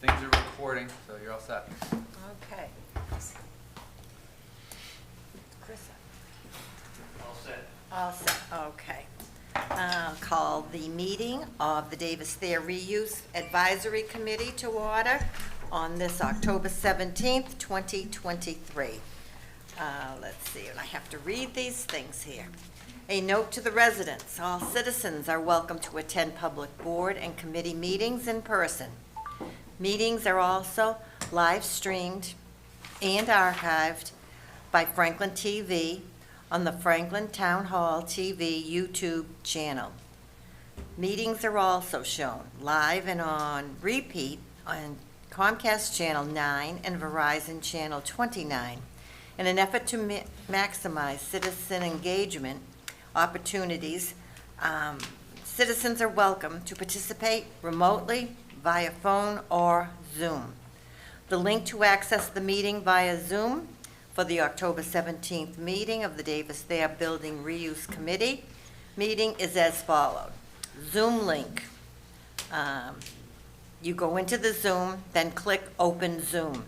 Things are recording, so you're all set. Okay. Chris? All set. All set, okay. Call the meeting of the Davis-Thayer Reuse Advisory Committee to order on this October 17th, 2023. Let's see, and I have to read these things here. A note to the residents, all citizens are welcome to attend public board and committee meetings in person. Meetings are also live streamed and archived by Franklin TV on the Franklin Town Hall TV YouTube channel. Meetings are also shown live and on repeat on Comcast Channel 9 and Verizon Channel 29. In an effort to maximize citizen engagement opportunities, citizens are welcome to participate remotely via phone or Zoom. The link to access the meeting via Zoom for the October 17th meeting of the Davis-Thayer Building Reuse Committee meeting is as followed. Zoom link. You go into the Zoom, then click Open Zoom,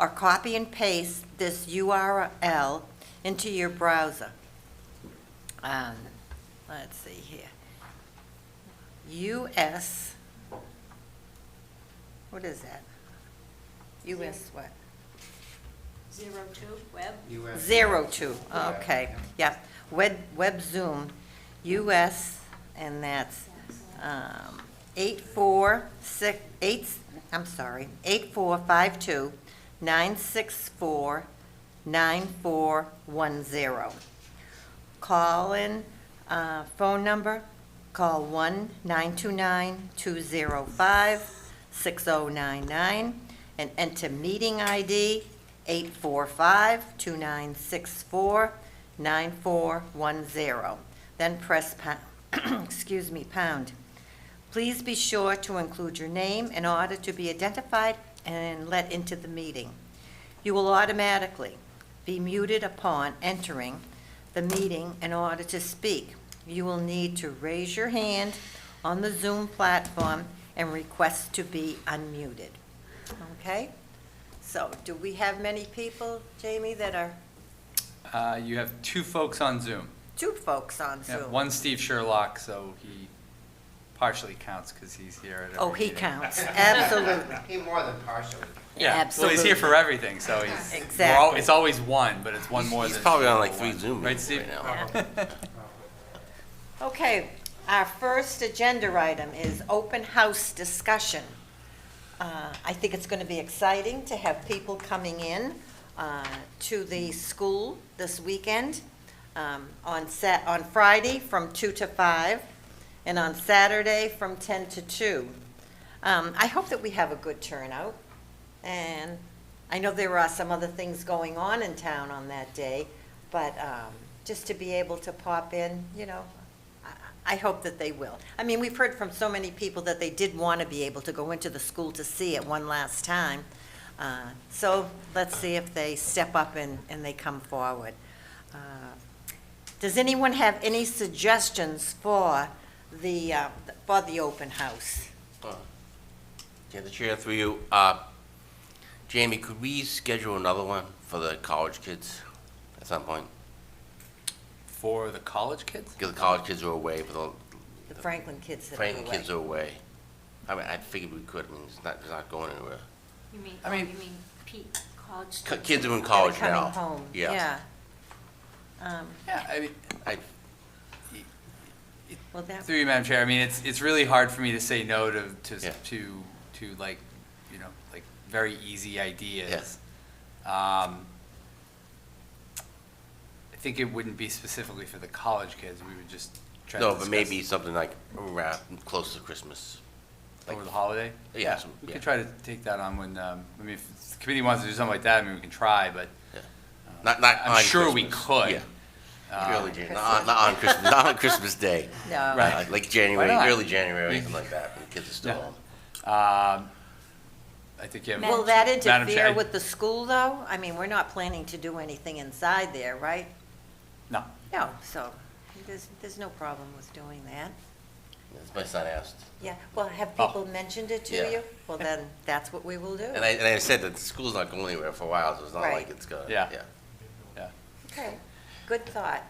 or copy and paste this URL into your browser. Let's see here. US, what is that? US what? 02 web. 02, okay, yeah. Web Zoom, US, and that's 8452-964-9410. Call-in phone number, call 1-929-205-6099 and enter meeting ID 845-2964-9410. Then press pound. Pound. Please be sure to include your name in order to be identified and let into the meeting. You will automatically be muted upon entering the meeting in order to speak. You will need to raise your hand on the Zoom platform and request to be unmuted. Okay? So, do we have many people, Jamie, that are You have two folks on Zoom. two folks on Yeah, Zoom? one Steve Sherlock, so he partially counts because he's here at every Oh, he meeting. counts, absolutely. He more than partially. Yeah, well, Absolutely. he's here for everything, so he's, Exactly. it's always one, but it's one more He's than. probably on like 3 one. Zoom Right, meetings Steve? right now. Okay, our first agenda item is open house discussion. I think it's going to be exciting to have people coming in to the school this weekend, on Friday from 2 to 5, and on Saturday from 10 to 2. I hope that we have a good turnout, and I know there are some other things going on in town on that day, but just to be able to pop in, I hope that they will. I mean, we've heard from so many people that they did want to be able to go into the school to see it one last time. So let's see if they step up and they come forward. Does anyone have any suggestions for the open house? Yeah, the chair through you. Jamie, could we schedule another one for the college kids at some point? For the college kids? Because the college kids are away, but The Franklin kids that are Franklin away. kids are away. I mean, I figured we could. I mean, it's not going anywhere. You mean, I mean- you mean Pete, college Kids students? are in That are college coming now. home, Yeah. yeah. Yeah, I mean, Well, that, through you, Madam Chair, I mean, it's really hard for me to say no to Yeah. like, like very easy ideas. I think it wouldn't be specifically for the college kids. We would just try to No, discuss but maybe something like around close to Christmas. over the holiday. Yeah, We yeah. could try to take that on when. I mean, if the committee wants to do something like that, I mean, we can try, but Yeah. Not I'm on sure we Christmas. could. Yeah. Early January, not on Christmas, not on Christmas Day. no. Right. Like January, Why not? early January, something like that, when the kids are still Yeah. home. I think you have. Will that Madam Chair, interfere with the school, though? I mean, we're not planning to do anything inside there, right? No. No, so there's no problem with doing that. As my son asked. Yeah, well, have Oh. people mentioned it to Yeah. you? Well, then, that's what we will do. And I said that the school's not going anywhere for a while, so it's not Right. like it's gonna, Yeah. yeah. Yeah. Okay, good thought.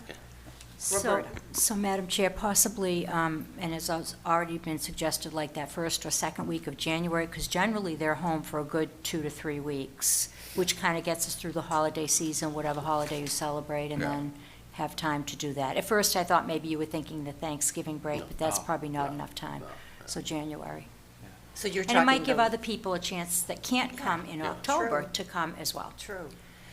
So, Roberta. so Madam Chair, possibly, and as has already been suggested, like that first or second week of January, because generally they're home for a good 2 to 3 weeks, which kind of gets us through the holiday season, whatever holiday you celebrate, and Yeah. then have time to do that. At first, I thought maybe you were thinking the Thanksgiving break, No. but that's Oh, probably not no, enough time. no. So January. So you're And talking. it might give the- other people a chance that can't come in Yeah. October True. to come as well. True.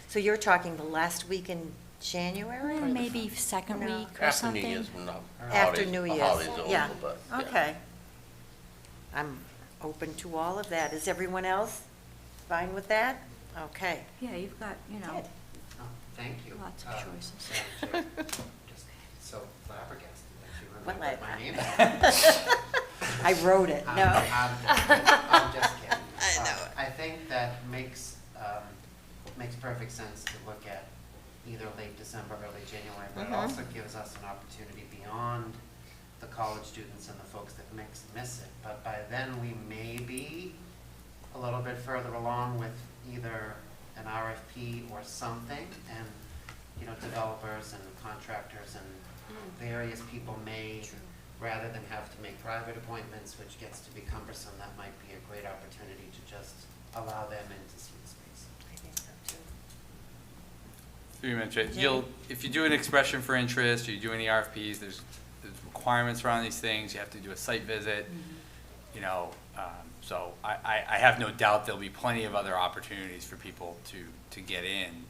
So you're talking the last week in January? Or maybe second No. week or After something. New Year's, when the After holidays- New the Year's, holidays are yeah. over, but, yeah. Okay. I'm open to all of that. Is everyone else fine with that? Okay. Yeah, you've got, you know, Good. Oh, thank you. Lots of choices. Madam Chair, just so flabbergasted that you Well, remembered my name. I wrote it, no. I'm just kidding. I know it. I think that makes perfect sense to look at either late December, early January, but it Mhm. also gives us an opportunity beyond the college students and the folks that miss it. But by then, we may be a little bit further along with either an RFP or something, and, you know, developers and contractors and various people may, rather than have to make private appointments, which gets to be cumbersome, that might be a great opportunity to just allow them in to see the space. I think so too. 3 minutes, right? Jim? You'll, if you do an expression for interest, or you do any RFPs, there's requirements around these things, you have to do a site visit, you know, so I have no doubt there'll be plenty of other opportunities for people to get in.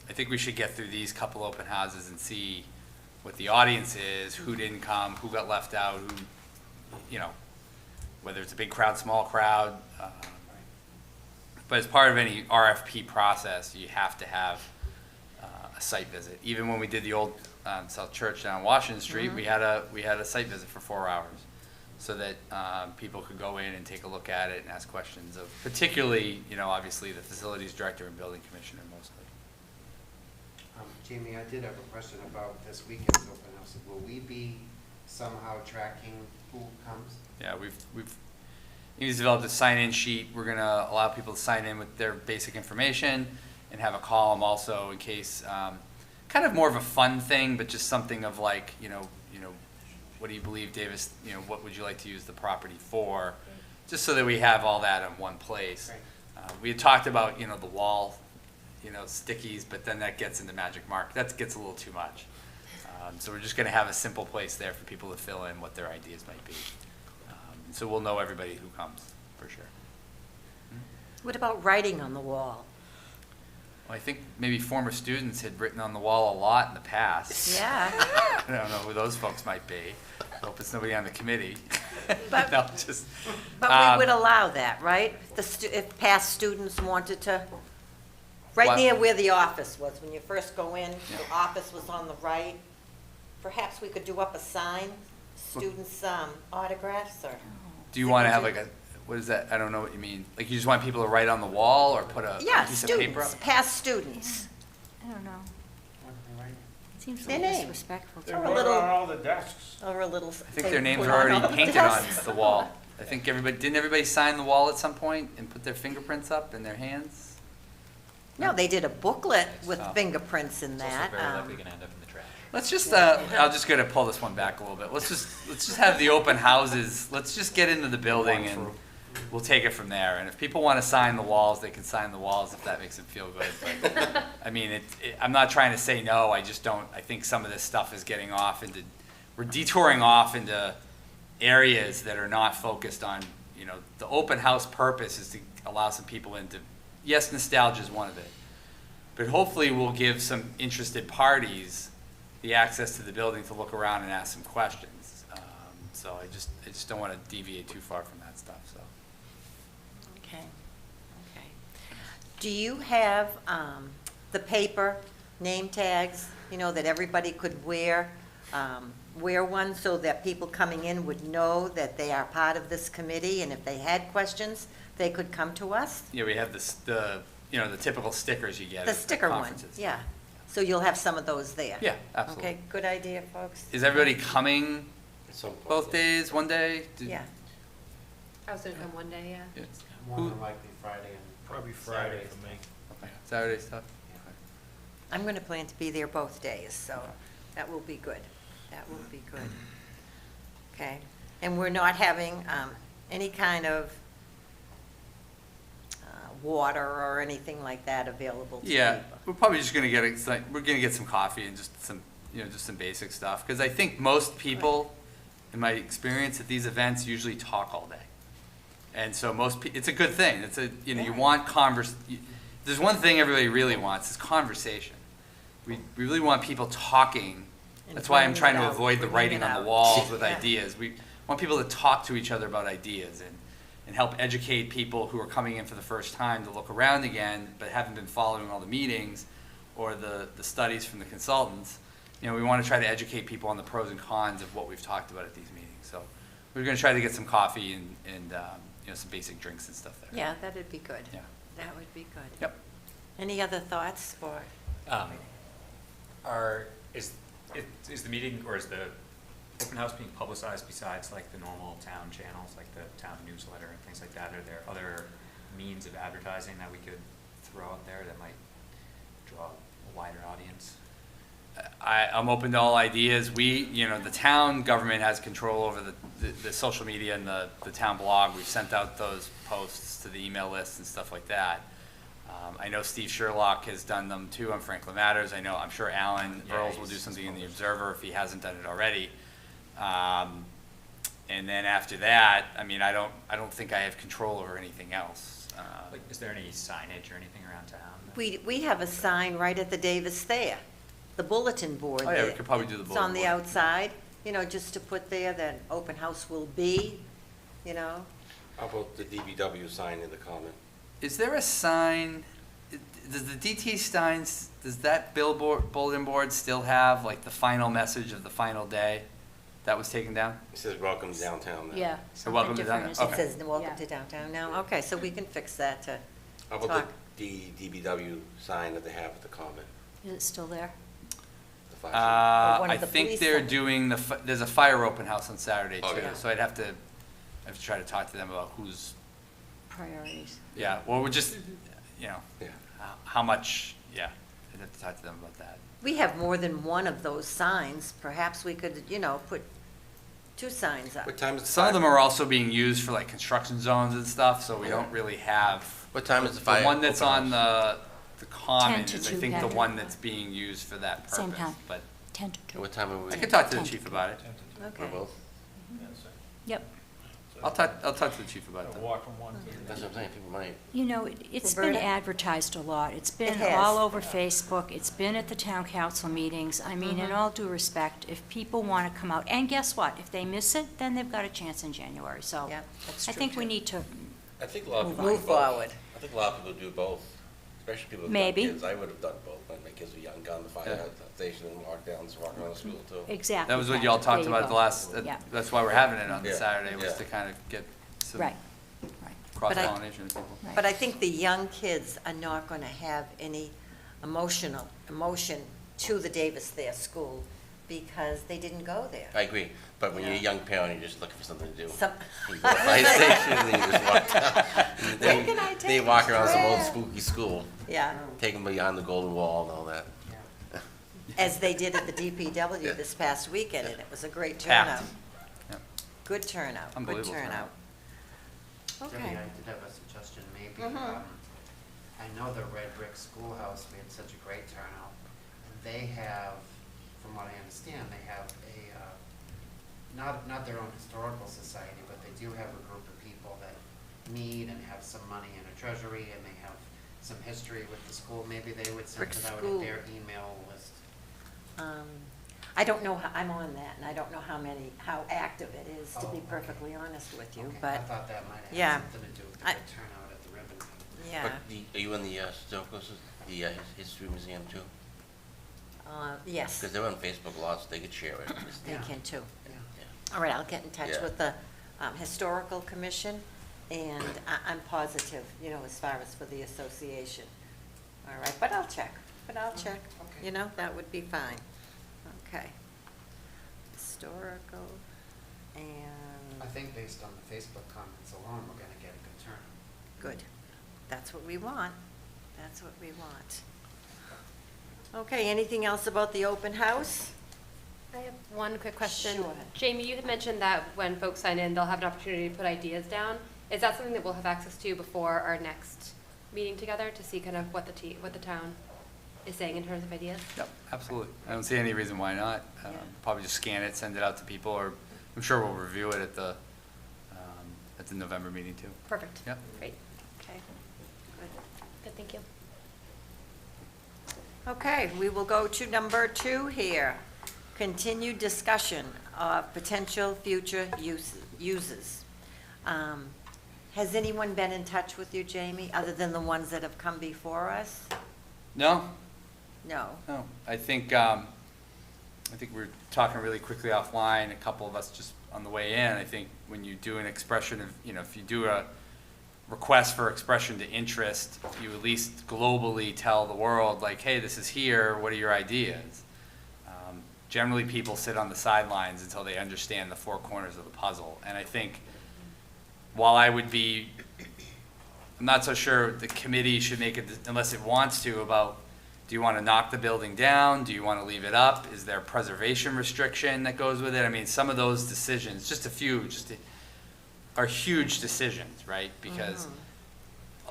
I think we should get through these couple open houses and see what the audience is, who didn't come, who got left out, who, you know, whether it's a big crowd, small crowd. But as part of any RFP process, you have to have a site visit. Even when we did the old South Church down Washington Street, we had a site visit for 4 hours, so that people could go in and take a look at it and ask questions of, particularly, you know, obviously the facilities director and building commissioner mostly. Jamie, I did have a question about this weekend's open house. Will we be somehow tracking who comes? Yeah, we've developed a sign-in sheet. We're gonna allow people to sign in with their basic information and have a column also in case, kind of more of a fun thing, but just something of like, you know, what do you believe, Davis, you know, what would you like to use the property for? Just so that we have all that in one place. Right. We had talked about, you know, the wall, you know, stickies, but then that gets into magic mark. That gets a little too much. So we're just gonna have a simple place there for people to fill in what their ideas might be. So we'll know everybody who comes, for sure. What about writing on the wall? Well, I think maybe former students had written on the wall a lot in the past. Yeah. I don't know who those folks might be. Hope it's nobody on the committee. But- No, just, But we would allow that, right? If past students wanted to, right What? near where the office was, when you first go in, the Yeah. office was on the right. Perhaps we could do up a sign, students' autographs, or, do you want to have like a, what is that? I don't know what you mean. Like you just want people to write on the wall or put a yeah, piece of paper up? students, past students. I don't know. Right. It seems a Their little name. disrespectful. Or a They're little- on all the desks. Or a little. I think their names are already painted on the wall. I think didn't everybody sign the wall at some point and put their fingerprints up and their hands? No, they did a booklet with Oh. fingerprints in It's also that. very likely gonna end up in the trash. Let's just, I'm just gonna pull this one back a little bit. Let's just have the open houses. Let's just get into the building and we'll take it from there. And if people want to sign the walls, they can sign the walls if that makes them feel good. But, I mean, I'm not trying to say no, I just don't, I think some of this stuff is getting off into, we're detouring off into areas that are not focused on, you know, the open house purpose is to allow some people into, yes, nostalgia is one of it. But hopefully we'll give some interested parties the access to the building to look around and ask some questions. So I just don't want to deviate too far from that stuff, so. Okay, okay. Do you have the paper name tags, you know, that everybody could wear one so that people coming in would know that they are part of this committee, and if they had questions, they could come to us? Yeah, we have the typical stickers you get The at sticker one, conferences. yeah. So you'll have some of those there? Yeah, absolutely. Okay, good idea, folks. Is everybody coming some point. Both days, one day? Yeah. I was gonna come one day, yeah. Yeah. More Who- than likely Friday and. Probably Friday Saturday. for me. Okay. Saturday stuff? I'm going to plan to be there both days, so that will be good. That will be good. Okay. And we're not having any kind of water or anything like that available to Yeah, people. we're probably just gonna get, we're gonna get some coffee and just some, just some basic stuff. Because I think most people, in my experience at these events, usually talk all day. And so it's a good thing. It's a, you Yeah. want there's one thing everybody really wants, is conversation. We really want people talking. And That's why I'm bringing trying it to out, avoid the bringing writing it on the out. walls with Yeah. ideas. We want people to talk to each other about ideas and help educate people who are coming in for the first time to look around again, but haven't been following all the meetings or the studies from the consultants. We want to try to educate people on the pros and cons of what we've talked about at these meetings. So we're going to try to get some coffee and some basic drinks and stuff there. Yeah, that'd be good. Yeah. That would be good. Yep. Any other thoughts for? Is the meeting, or is the open house being publicized besides like the normal town channels, like the town newsletter and things like that? Are there other means of advertising that we could throw out there that might draw a wider audience? I'm open to all ideas. The town government has control over the social media and the town blog. We've sent out those posts to the email list and stuff like that. I know Steve Sherlock has done them too on Franklin Matters. I'm sure Alan Yeah, Earls will do he's something in the published. Observer if he hasn't done it already. And then after that, I don't think I have control over anything else. Like, is there any signage or anything around town? We have a sign right at the Davis-Thayer, the bulletin board Oh, yeah, we there. could probably do the It's on bulletin the board. outside, just to put there that open house will be, How about the DBW sign in the common? Is there a sign, does the DT signs, does that bulletin board still have like the final message of the final day that was taken down? It says welcome downtown now. Yeah. So welcome to something downtown. different, Okay. It says, welcome Yeah. to downtown now. Okay, so we can fix that to How about talk. the DBW sign that they have at the common? Is it still there? The fire Or one I of the think police they're signs. doing there's a fire open house on Saturday Oh, too, yeah. so I'd have to try to talk to them about who's, Priorities. yeah, well, we're just, Yeah. how much, yeah, I'd have to talk to them about that. We have more than one of those signs. Perhaps we could, put two signs up. What time is the Some of fire? them are also being used for like construction zones and stuff, so we don't really have. What time is the fire? The one that's open on house? the common 10 to is, I 2, think, the Patrick. one that's being used for that purpose. Same time. But 10 to 2. What time are we? I could talk to the 10 to chief 2. about it. Okay. Or both? Yep. I'll talk to the chief about that. Walk from one to the That's what I'm saying, people might. It's been Roberta? advertised a lot. It's been It has. all over Facebook. It's been at the town council meetings. I mean, in Mhm. all due respect, if people want to come out, and guess what? If they miss it, then they've got a chance in January. So Yeah, that's I true, think we too. need to, I think a lot of people Move do both. forward. I think a lot of people do both, especially people with young Maybe. kids. I would have done both when my kids were young, gone to the fire Yeah. station and walked down around the school too. exactly. That was what y'all Patrick. talked There you about at go. the last, Yeah. that's why we're having it on Yeah, Saturday, was yeah. to kind of get some Right, right. cross-pollination of people. Right. But I think the young kids are not going to have any emotion to the Davis-Thayer school because they didn't go there. I agree, but when you're a Yeah. young parent, you're just looking for something to do. Some- You go to the fire station and then you just walk down. And Where can I They take walk a around some old trip? spooky school, Yeah, take them beyond the golden wall and all that. Yeah. as they did at the DPW Yeah. this past weekend, and it was a great Packed. turnout. Yep. Good turnout, good Unbelievable turnout. Debbie, Okay. I did have a suggestion, maybe, Mhm. I know the Red Brick Schoolhouse, we had such a great turnout. They have, from what I understand, they have not their own historical society, but they do have a group of people that meet and have some money in a treasury, and they have some history with the school. Maybe they would send Brick it out School. at their email list. I don't know, I'm on that, and I don't know how active it is, to Oh, be okay. perfectly honest with you, Okay, I but, thought that might yeah. have something to do with the I- good turnout at the ribbon cutting. yeah. But are you in the historical, the history museum too? Yes, Because they're on Facebook a lot, so they could share it. they Yeah. can too. Yeah. Yeah. All right, I'll get in touch Yeah. with the Historical Commission, and I'm positive, as far as for the association. All right, but I'll check, Okay. that would be fine. Okay. Historical I And, think based on the Facebook comments alone, we're gonna get a good turnout. good. That's what we want. That's what we want. Okay, anything else about the open house? I have one quick question. Sure. Jamie, you had mentioned that when folks sign in, they'll have an opportunity to put ideas down. Is that something that we'll have access to before our next meeting together to see kind of what the town is saying in terms of ideas? Yep, absolutely. I don't see any reason why not. Yeah. Probably just scan it, send it out to people, or I'm sure we'll review it at the November meeting too. Perfect. Yep. Great. Okay, good. Good, thank you. Okay, we will go to number 2 here. Continued discussion of potential future uses. Has anyone been in touch with you, Jamie, other than the ones that have come before us? No, No. no. I think we're talking really quickly offline, a couple of us just on the way in. I think when you do an expression of, if you do a request for expression to interest, you at least globally tell the world, like, hey, this is here, what are your ideas? Generally, people sit on the sidelines until they understand the four corners of the puzzle. And I think while I'm not so sure the committee should make it, unless it wants to, about, do you want to knock the building down? Do you want to leave it up? Is there a preservation restriction that goes with it? I mean, some of those decisions, just a few, are huge decisions, right? Because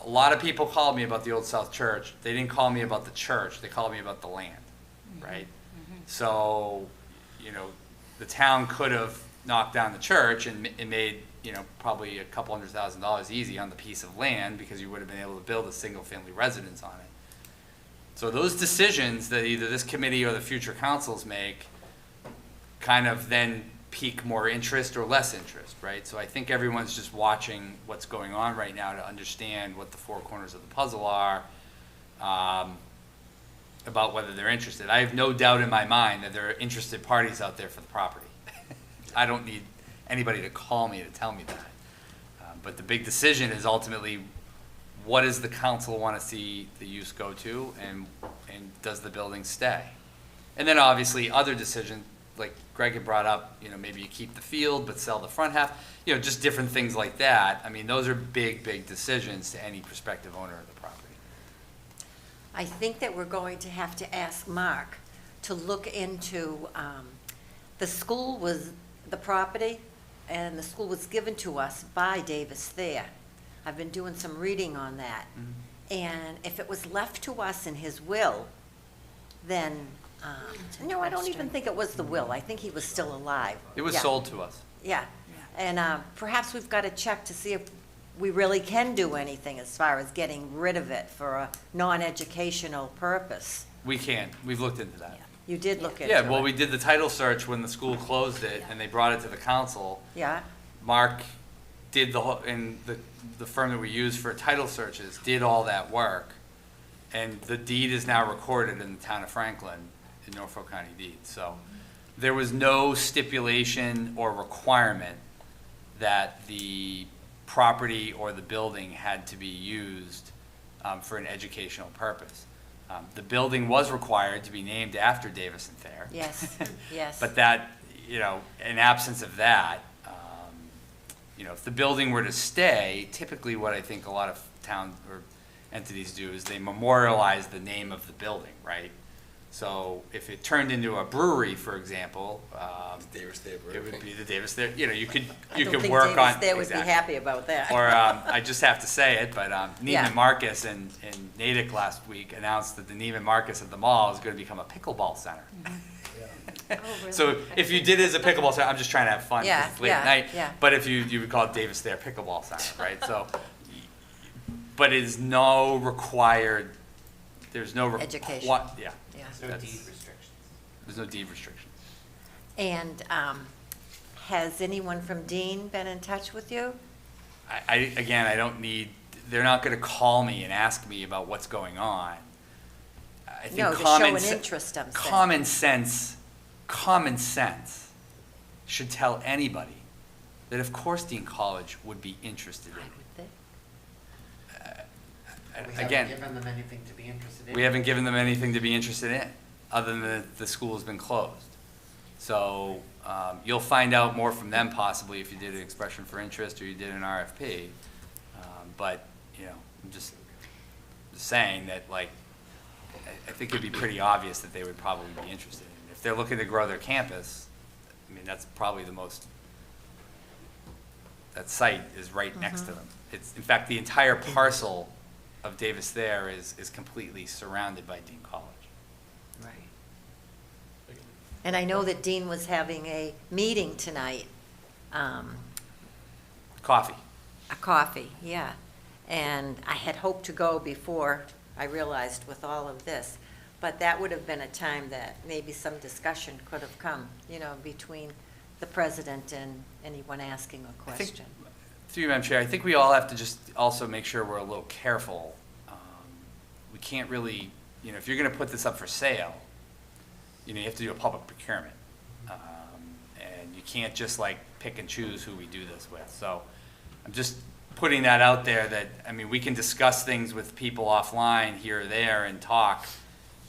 a lot of people called me about the Old South Church. They didn't call me about the church. They called me about the land, right? So, the town could have knocked down the church and made, probably a couple $100,000 easy on the piece of land, because you would have been able to build a single-family residence on it. So those decisions that either this committee or the future councils make kind of then pique more interest or less interest, right? So I think everyone's just watching what's going on right now to understand what the four corners of the puzzle are, about whether they're interested. I have no doubt in my mind that there are interested parties out there for the property. I don't need anybody to call me to tell me that. But the big decision is ultimately, what does the council want to see the use go to, and does the building stay? And then obviously other decisions, like Greg had brought up, maybe you keep the field but sell the front half, just different things like that. I mean, those are big, big decisions to any prospective owner of the property. I think that we're going to have to ask Mark to look into, the school was the property, and the school was given to us by Davis-Thayer. I've been doing some reading on that. And if it was left to us in his will, then, no, I don't even think it was the will. I think he was still alive. It was Yeah. sold to us. Yeah, and perhaps we've got to check to see if we really can do anything as far as getting rid of it for a non-educational purpose. We can. We've looked into that. You did look into it. Yeah, well, we did the title search when the school closed it, and they brought it to the council. Yeah, Mark did and the firm that we use for title searches did all that work. And the deed is now recorded in the town of Franklin, in Norfolk County deed. So there was no stipulation or requirement that the property or the building had to be used for an educational purpose. The building was required to be named after Davis-Thayer. yes, yes. But that, in absence of that, if the building were to stay, typically what I think a lot of towns or entities do is they memorialize the name of the building, right? So if it turned into a brewery, for example, Davis-Thayer it would be the Davis-Thayer, you could I don't think work on. Davis-Thayer would be exactly. happy about that. Or, I just have to say it, but Yeah. Neiman Marcus and Natick last week announced that the Neiman Marcus at the mall is gonna become a pickleball center. Oh, really? So if you did it as a pickleball center, I'm just trying to have fun, 'cause Yeah, it's late at yeah, night. yeah. But if you would call it Davis-Thayer Pickleball Center, right? So, but it is no required, there's no. Education. Yeah, Yeah. There's no That's- deed restrictions. there's no deed restrictions. And has anyone from Dean been in touch with you? Again, I don't need, they're not gonna call me and ask me about what's going on. I think No, to show common an se- interest, I'm saying. Common sense should tell anybody that of course Dean College would be interested I in. would think. We Again, haven't given them anything to be interested in. we haven't given them anything to be interested in, other than the school has been closed. So you'll find out more from them possibly if you did an expression for interest or you did an RFP. But, I'm just saying that, like, I think it'd be pretty obvious that they would probably be interested in it. If they're looking to grow their campus, I mean, that's probably that site is right next to them. It's, in fact, the entire parcel of Davis-Thayer is completely surrounded by Dean College. Right. And I know that Dean was having a meeting tonight, Coffee. a coffee, yeah. And I had hoped to go before I realized with all of this. But that would have been a time that maybe some discussion could have come, between the president and anyone asking a I think, question. through you, Madam Chair, I think we all have to just also make sure we're a little careful. We can't really, if you're going to put this up for sale, you have to do a public procurement. And you can't just like pick and choose who we do this with. So I'm just putting that out there that, I mean, we can discuss things with people offline here or there and talk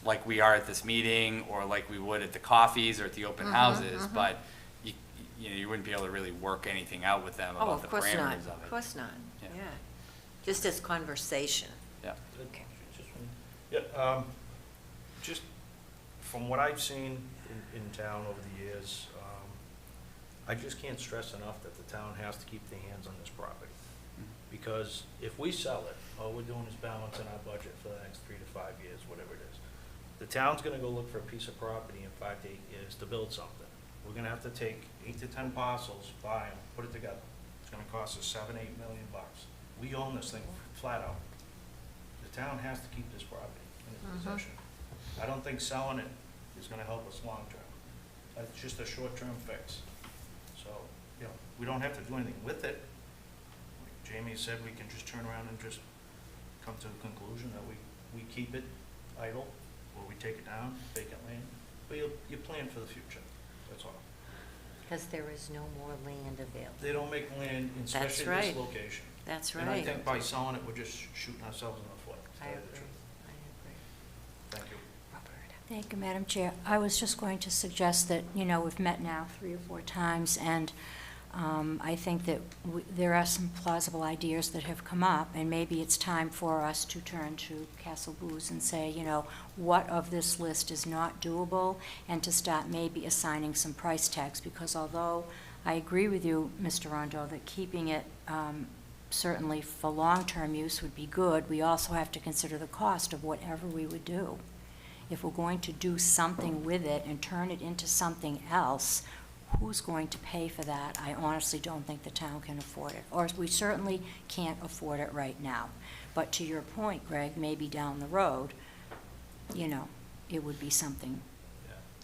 like we are at this meeting or like we would at the coffees or at the open houses, but you wouldn't be able to really work anything out with them Oh, about of the course parameters not, of it. of course not, Yeah. yeah. Just as conversation. Yeah. Okay. Yeah, just from what I've seen in town over the years, I just can't stress enough that the town has to keep their hands on this property. Because if we sell it, all we're doing is balancing our budget for the next 3 to 5 years, whatever it is. The town's gonna go look for a piece of property in 5 to 8 years to build something. We're gonna have to take 8 to 10 parcels, buy them, put it together. It's gonna cost us $7-8 million. We own this thing flat out. The town has to keep this property in its possession. I don't think selling it is gonna help us long-term. It's just a short-term fix. So, we don't have to do anything with it. Like Jamie said, we can just turn around and just come to the conclusion that we keep it idle, or we take it down, vacant land. But you plan for the future, that's all. Because there is no more land available. They don't make land, That's especially in right. this location. That's And I right. think by selling it, we're just shooting ourselves in the foot. to I tell you the agree, truth. I agree. Thank you. Thank you, Madam Chair. I was just going to suggest that, we've met now 3 or 4 times, and I think that there are some plausible ideas that have come up, and maybe it's time for us to turn to Castle Booze and say, what of this list is not doable, and to start maybe assigning some price tags, because although I agree with you, Mr. Rondo, that keeping it certainly for long-term use would be good, we also have to consider the cost of whatever we would do. If we're going to do something with it and turn it into something else, who's going to pay for that? I honestly don't think the town can afford it, or we certainly can't afford it right now. But to your point, Greg, maybe down the road, it would be something.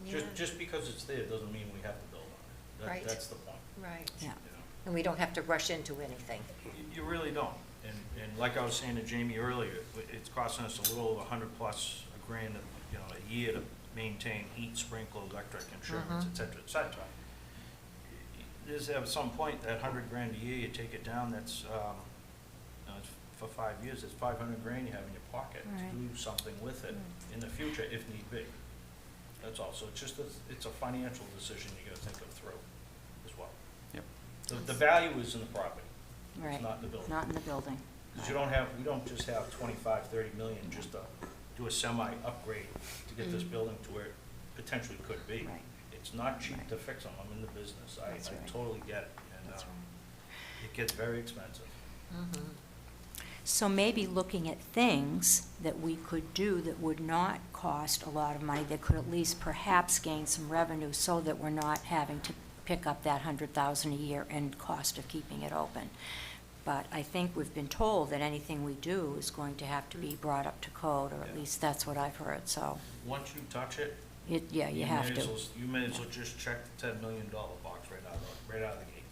Yeah. Yeah. Just because it's there doesn't mean we have to build on it. Right. That's the point. Right. Yeah. And we don't have to rush into anything. You really don't. And like I was saying to Jamie earlier, it's costing us a little over $100+ grand, a year to maintain heat, sprinkler, electric, insurance, et cetera, et cetera. There's at some point, that $100 grand a year, you take it down, that's, for 5 years, it's $500 grand you have in your pocket Right. to do something with it in the future if need be. That's all. So it's just, it's a financial decision you gotta think of through as well. Yep. The value is in the property. Right. It's not in the building. Not in the building. Because we don't just have 25-30 million just to do a semi-upgrade to get this building to where it potentially could be. Right. It's not cheap Right. to fix them. I'm in the business. That's I right. totally get it. And That's right. it gets very expensive. So maybe looking at things that we could do that would not cost a lot of money, that could at least perhaps gain some revenue so that we're not having to pick up that $100,000 a year in cost of keeping it open. But I think we've been told that anything we do is going to have to be brought up to code, or at Yeah. least that's what I've heard, so, Once you touch it, you have may to. as well- you may as well just check the $10 million box right out of the gate.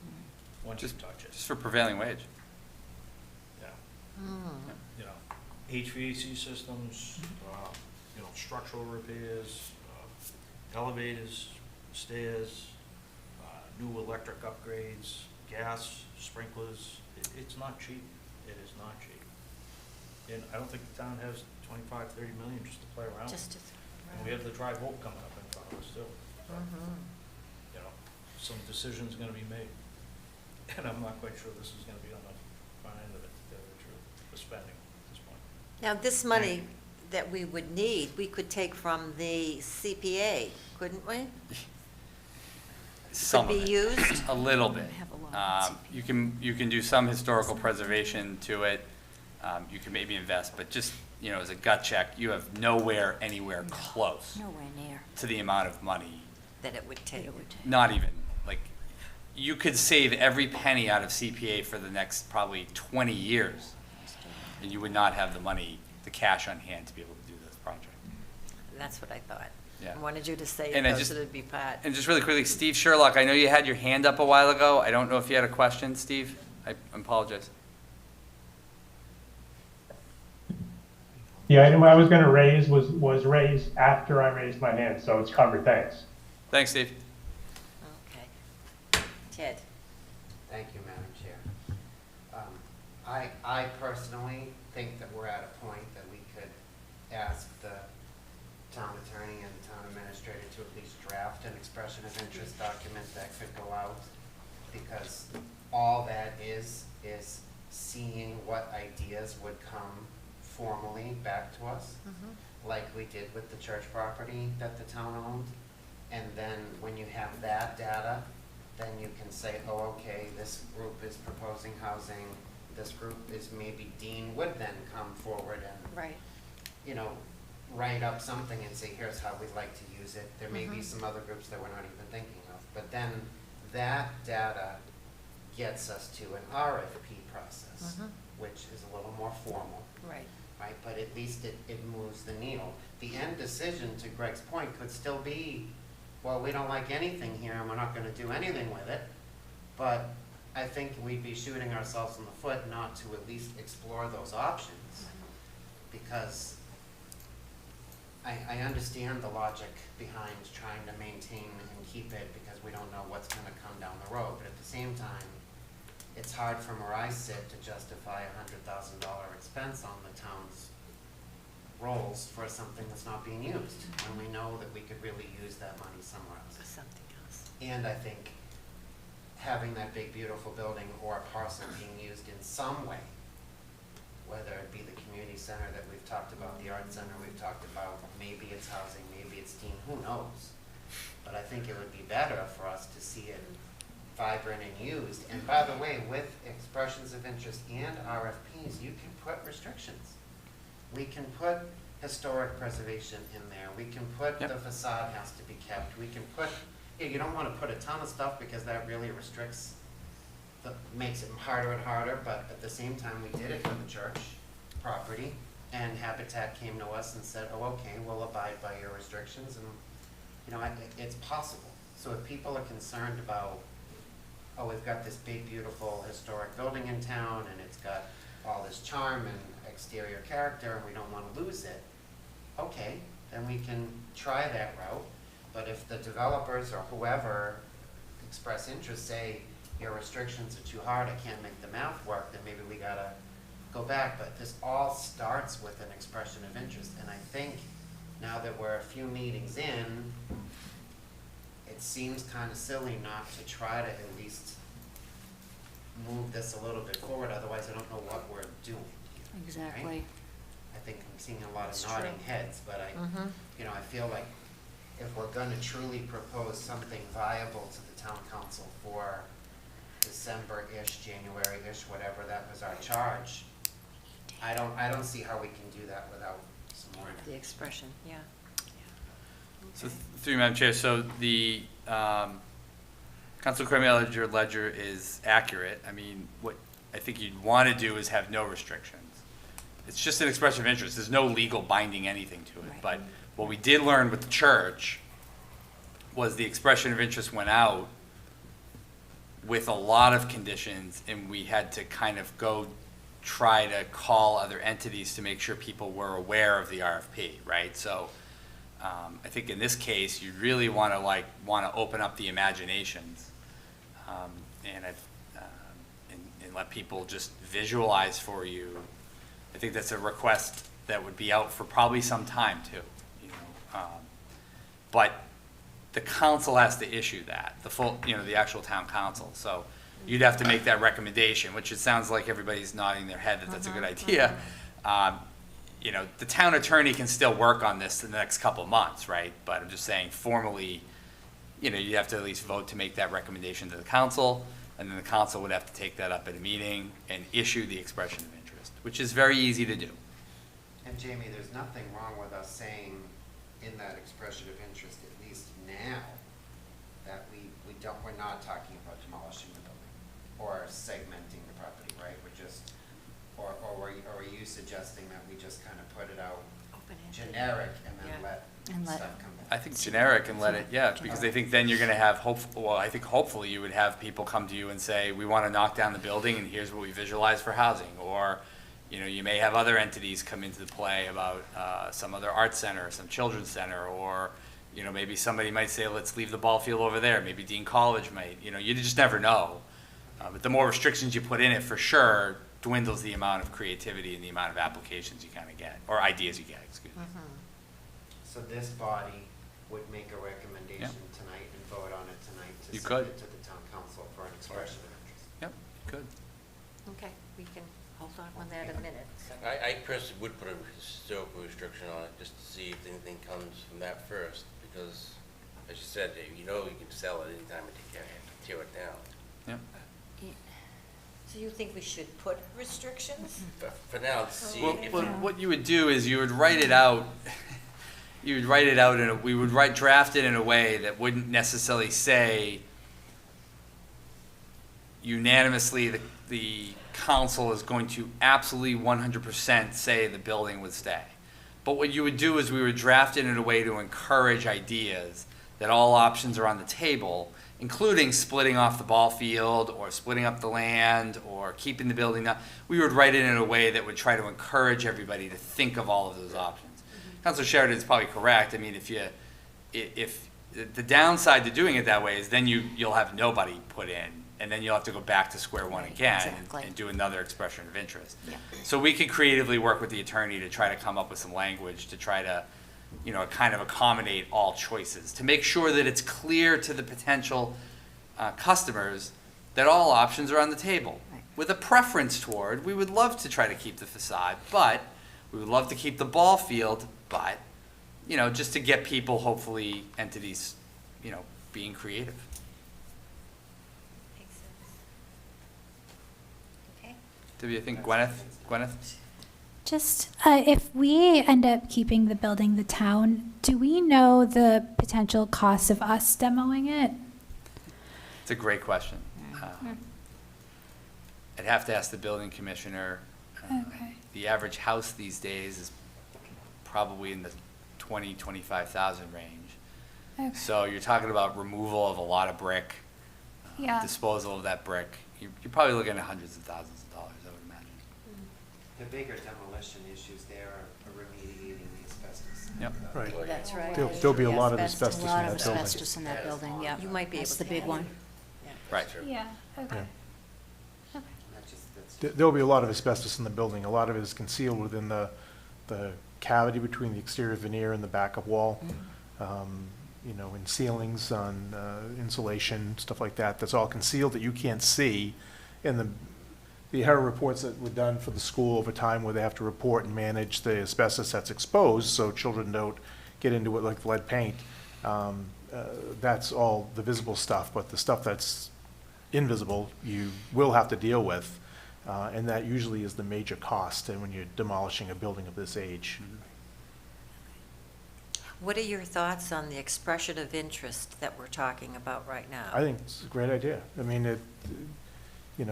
Once you touch it. Just for prevailing wage. Yeah. HVAC systems, structural repairs, elevators, stairs, new electric upgrades, gas, sprinklers. It's not cheap. It is not cheap. And I don't think the town has 25-30 million just to play around with. Just to, And we have the Drive Hope coming up in front of us too. So, some decisions gonna be made. And I'm not quite sure this is gonna be on the front end of it, to tell you the truth, for spending at this point. Now, this money that we would need, we could take from the CPA, couldn't we? Some Could of be it. used? A little bit. I have a lot of You can do some historical preservation to it. You can maybe invest, but just, as a gut check, you have nowhere, anywhere close Nowhere near. to the amount of money. That it would take. It would take. Not even, like, you could save every penny out of CPA for the next probably 20 years, and you would not have the money, the cash on hand to be able to do this project. That's what I thought. Yeah. I wanted you to say And I those just- would be part. And just really quickly, Steve Sherlock, I know you had your hand up a while ago. I don't know if you had a question, Steve. I apologize. The item I was going to raise was raised after I raised my hand, so it's covered, thanks. Thanks, Steve. Okay. Ted? Thank you, Madam Chair. I personally think that we're at a point that we could ask the town attorney and the town administrator to at least draft an expression of interest document that could go out, because all that is seeing what ideas would come formally back to us, like we did with the church property that the town owned. And then when you have that data, then you can say, oh, okay, this group is proposing housing, this group is, maybe Dean would then come forward and, Right. write up something and say, here's how we'd like to use it. There may be some other groups that we're not even thinking of. But then that data gets us to an RFP process, which is a little more formal, Right. right? But at least it moves the needle. The end decision, to Greg's point, could still be, well, we don't like anything here and we're not gonna do anything with it. But I think we'd be shooting ourselves in the foot not to at least explore those options. Because I understand the logic behind trying to maintain and keep it, because we don't know what's gonna come down the road. But at the same time, it's hard from where I sit to justify $100,000 expense on the town's rolls for something that's not being used, when we know that we could really use that money somewhere Or else. something else. And I think having that big, beautiful building or a parcel being used in some way, whether it be the community center that we've talked about, the art center we've talked about, maybe it's housing, maybe it's teen, who knows? But I think it would be better for us to see it vibrant and used. And by the way, with expressions of interest and RFPs, you can put restrictions. We can put historic preservation in there. We can put Yep. the facade has to be kept. We can put, you don't want to put a ton of stuff because that really restricts, makes it harder and harder, but at the same time, we did it for the church property, and Habitat came to us and said, oh, okay, we'll abide by your restrictions, and, it's possible. So if people are concerned about, oh, we've got this big, beautiful historic building in town, and it's got all this charm and exterior character, and we don't want to lose it, okay, then we can try that route. But if the developers or whoever express interest say, your restrictions are too hard, I can't make the math work, then maybe we gotta go back. But this all starts with an expression of interest. And I think now that we're a few meetings in, it seems kind of silly not to try to at least move this a little bit forward. Otherwise, I don't know what we're doing. Exactly. I think I'm seeing a lot of That's nodding true. heads, but I feel like if we're gonna truly propose something viable to the town council for December-ish, January-ish, whatever that was our charge, I don't see how we can do that without some more. The expression, yeah. So through you, Madam Chair, so the Council Cremier ledger is accurate. I mean, what I think you'd want to do is have no restrictions. It's just an expression of interest. There's no legal binding anything to it. Right. But what we did learn with the church was the expression of interest went out with a lot of conditions, and we had to kind of go try to call other entities to make sure people were aware of the RFP, right? So I think in this case, you really want to open up the imaginations and let people just visualize for you. I think that's a request that would be out for probably some time too. But the council has to issue that, the full, the actual town council. So you'd have to make that recommendation, which it sounds like everybody's nodding their head that that's a good idea. The town attorney can still work on this in the next couple of months, right? But I'm just saying formally, you have to at least vote to make that recommendation to the council, and then the council would have to take that up at a meeting and issue the expression of interest, which is very easy to do. And Jamie, there's nothing wrong with us saying in that expression of interest, at least now, that we're not talking about demolishing the building or segmenting the property, right? We're just, or are you suggesting that we just kind of put it out generic and then And let let- stuff come back? I think generic and let it, yeah, because I think then you're gonna have I think hopefully you would have people come to you and say, we wanna knock down the building and here's what we visualize for housing. Or, you may have other entities come into the play about, some other art center, some children's center, or, maybe somebody might say, let's leave the ball field over there. Maybe Dean College might, you just never know. But the more restrictions you put in it, for sure, dwindles the amount of creativity and the amount of applications you kinda get, or ideas you get, excuse me. So this body would make a recommendation tonight and vote on it tonight to You submit could. to the town council for an expression of interest. Yep, good. Okay, we can hold on that a minute. So. I personally would put a historical restriction on it, just to see if anything comes from that first, because, as you said, Dave, you can sell it anytime and tear it down. Yep. So you think we should put restrictions? But for now, see Well, if. what you would do is you would write it out, we would draft it in a way that wouldn't necessarily say unanimously the council is going to absolutely 100% say the building would stay. But what you would do is we would draft it in a way to encourage ideas, that all options are on the table, including splitting off the ball field or splitting up the land or keeping the building down. We would write it in a way that would try to encourage everybody to think of all of those options. Councilor Sheridan is probably correct. I mean, if the downside to doing it that way is then you'll have nobody put in, and then you'll have to go back to square one Right, again exactly. and do another expression of interest. Yeah. So we could creatively work with the attorney to try to come up with some language to try to, kind of accommodate all choices, to make sure that it's clear to the potential customers that all options are on the table. Right. With a preference toward, we would love to try to keep the facade, but we would love to keep the ball field, but, just to get people, hopefully, entities, being creative. Makes sense. Okay. Do you think Gwyneth? Just, if we end up keeping the building the town, do we know the potential cost of us demoing it? It's a great question. I'd have to ask the building commissioner. Okay. The average house these days is probably in the 25,000 range. Okay. So you're talking about removal of a lot of brick, Yeah. disposal of that brick. You're probably looking at hundreds of thousands of dollars, I would imagine. The bigger demolition issues there are remediating the asbestos. Yep. Right. That's right. There'll be a lot of A asbestos in lot of that building. asbestos in that building, yeah. You might be able That's to. the big one. Right. Yeah, okay. That's There'll be a lot of asbestos in the building. A lot of it is concealed within the cavity between the exterior veneer and the backup wall. In ceilings, on insulation, stuff like that. That's all concealed that you can't see. And the HERA reports that were done for the school over time where they have to report and manage the asbestos that's exposed so children don't get into it like lead paint. That's all the visible stuff, but the stuff that's invisible, you will have to deal with. And that usually is the major cost when you're demolishing a building of this age. What are your thoughts on the expression of interest that we're talking about right now? I think it's a great idea. I mean, there's a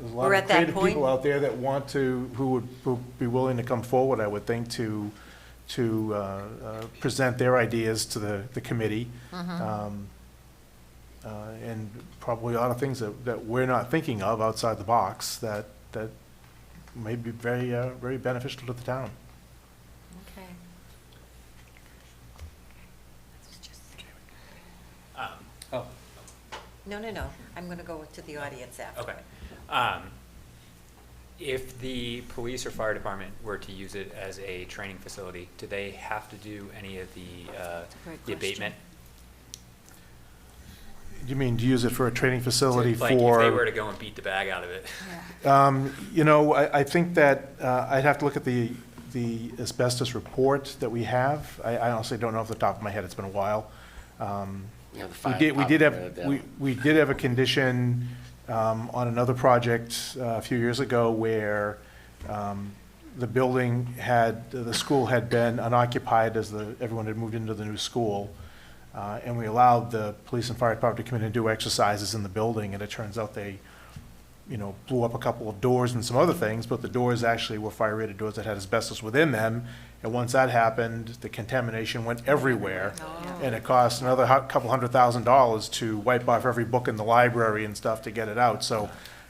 lot We're of at that creative point. people out there that who would be willing to come forward, I would think, to present their ideas to the committee. Mm-hmm. And probably a lot of things that we're not thinking of outside the box that may be very beneficial to the town. Okay. Oh. No. I'm going to go to the audience after. Okay. If the police or fire department were to use it as a training facility, do they have to do any of great the question. abatement you mean to use it for a training facility Like, if they for? were to go and beat the bag out of it. You know, I think that I'd have to look at the asbestos report that we have. I honestly don't know off the top of my head, it's been a while. You know, the fire We did department have, wrote it we did have a condition on another project a few years ago where the building the school had been unoccupied as everyone had moved into the new school. And we allowed the police and fire department to come in and do exercises in the building, and it turns out they, you know, blew up a couple of doors and some other things, but the doors actually were fire-rated doors that had asbestos within them. And once that happened, the contamination went everywhere, and it cost another couple $100,000 to wipe off every book in the library and stuff to get it out. So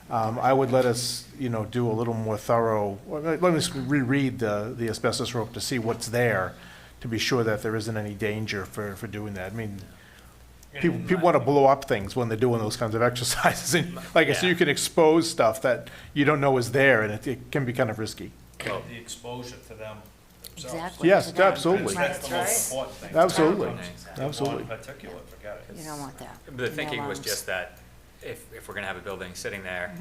I would let us, you know, do a little more thorough, let me reread the asbestos report to see what's there, to be sure that there isn't any danger for doing that. I mean, people want to blow up things when they're doing those kinds of exercises. And like I said, you can expose stuff that you don't know is there, and it can be kind of risky. The exposure to them themselves. Exactly. Yes, to them. absolutely. That's the Right. most important thing. Absolutely. You Absolutely. want particulate, forget it. You don't want that. The thinking was No just that if we're gonna have a building sitting there,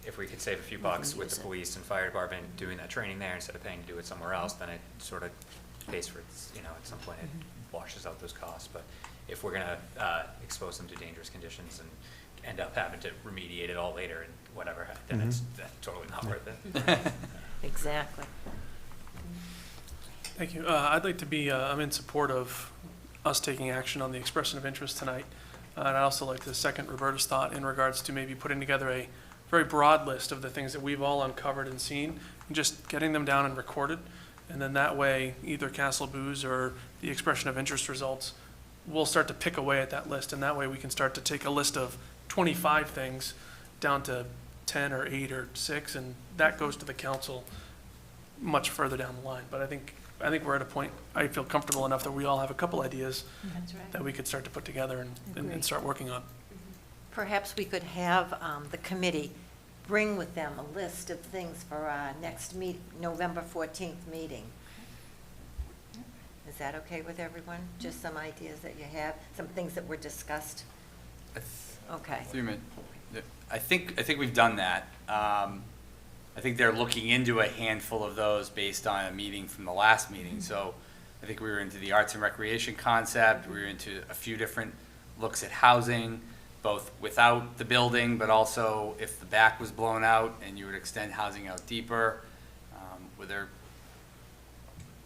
if we could save a few bucks with use the it. police and fire department doing that training there instead of paying to do it somewhere else, then it sort of pays for its, you know, at some point it washes out those costs. But if we're gonna expose them to dangerous conditions and end up having to remediate it all later and whatever, then it's totally not worth it. Exactly. Thank you. I'd like to be, I'm in support of us taking action on the expression of interest tonight. And I'd also like to second Roberta's thought in regards to maybe putting together a very broad list of the things that we've all uncovered and seen, and just getting them down and recorded. And then that way, either Castle Booze or the expression of interest results, we'll start to pick away at that list. And that way we can start to take a list of 25 things down to 10 or 8 or 6, and that goes to the council much further down the line. But I think we're at a point, I feel comfortable enough that we all have a couple ideas That's right. that we could start to put together and start working on. Perhaps we could have the committee bring with them a list of things for our next November 14th meeting. Is that okay with everyone? Just some ideas that you have, some things that were discussed? Okay. I think we've done that. I think they're looking into a handful of those based on a meeting from the last meeting. So I think we were into the arts and recreation concept. We were into a few different looks at housing, both without the building, but also if the back was blown out and you would extend housing out deeper. Were there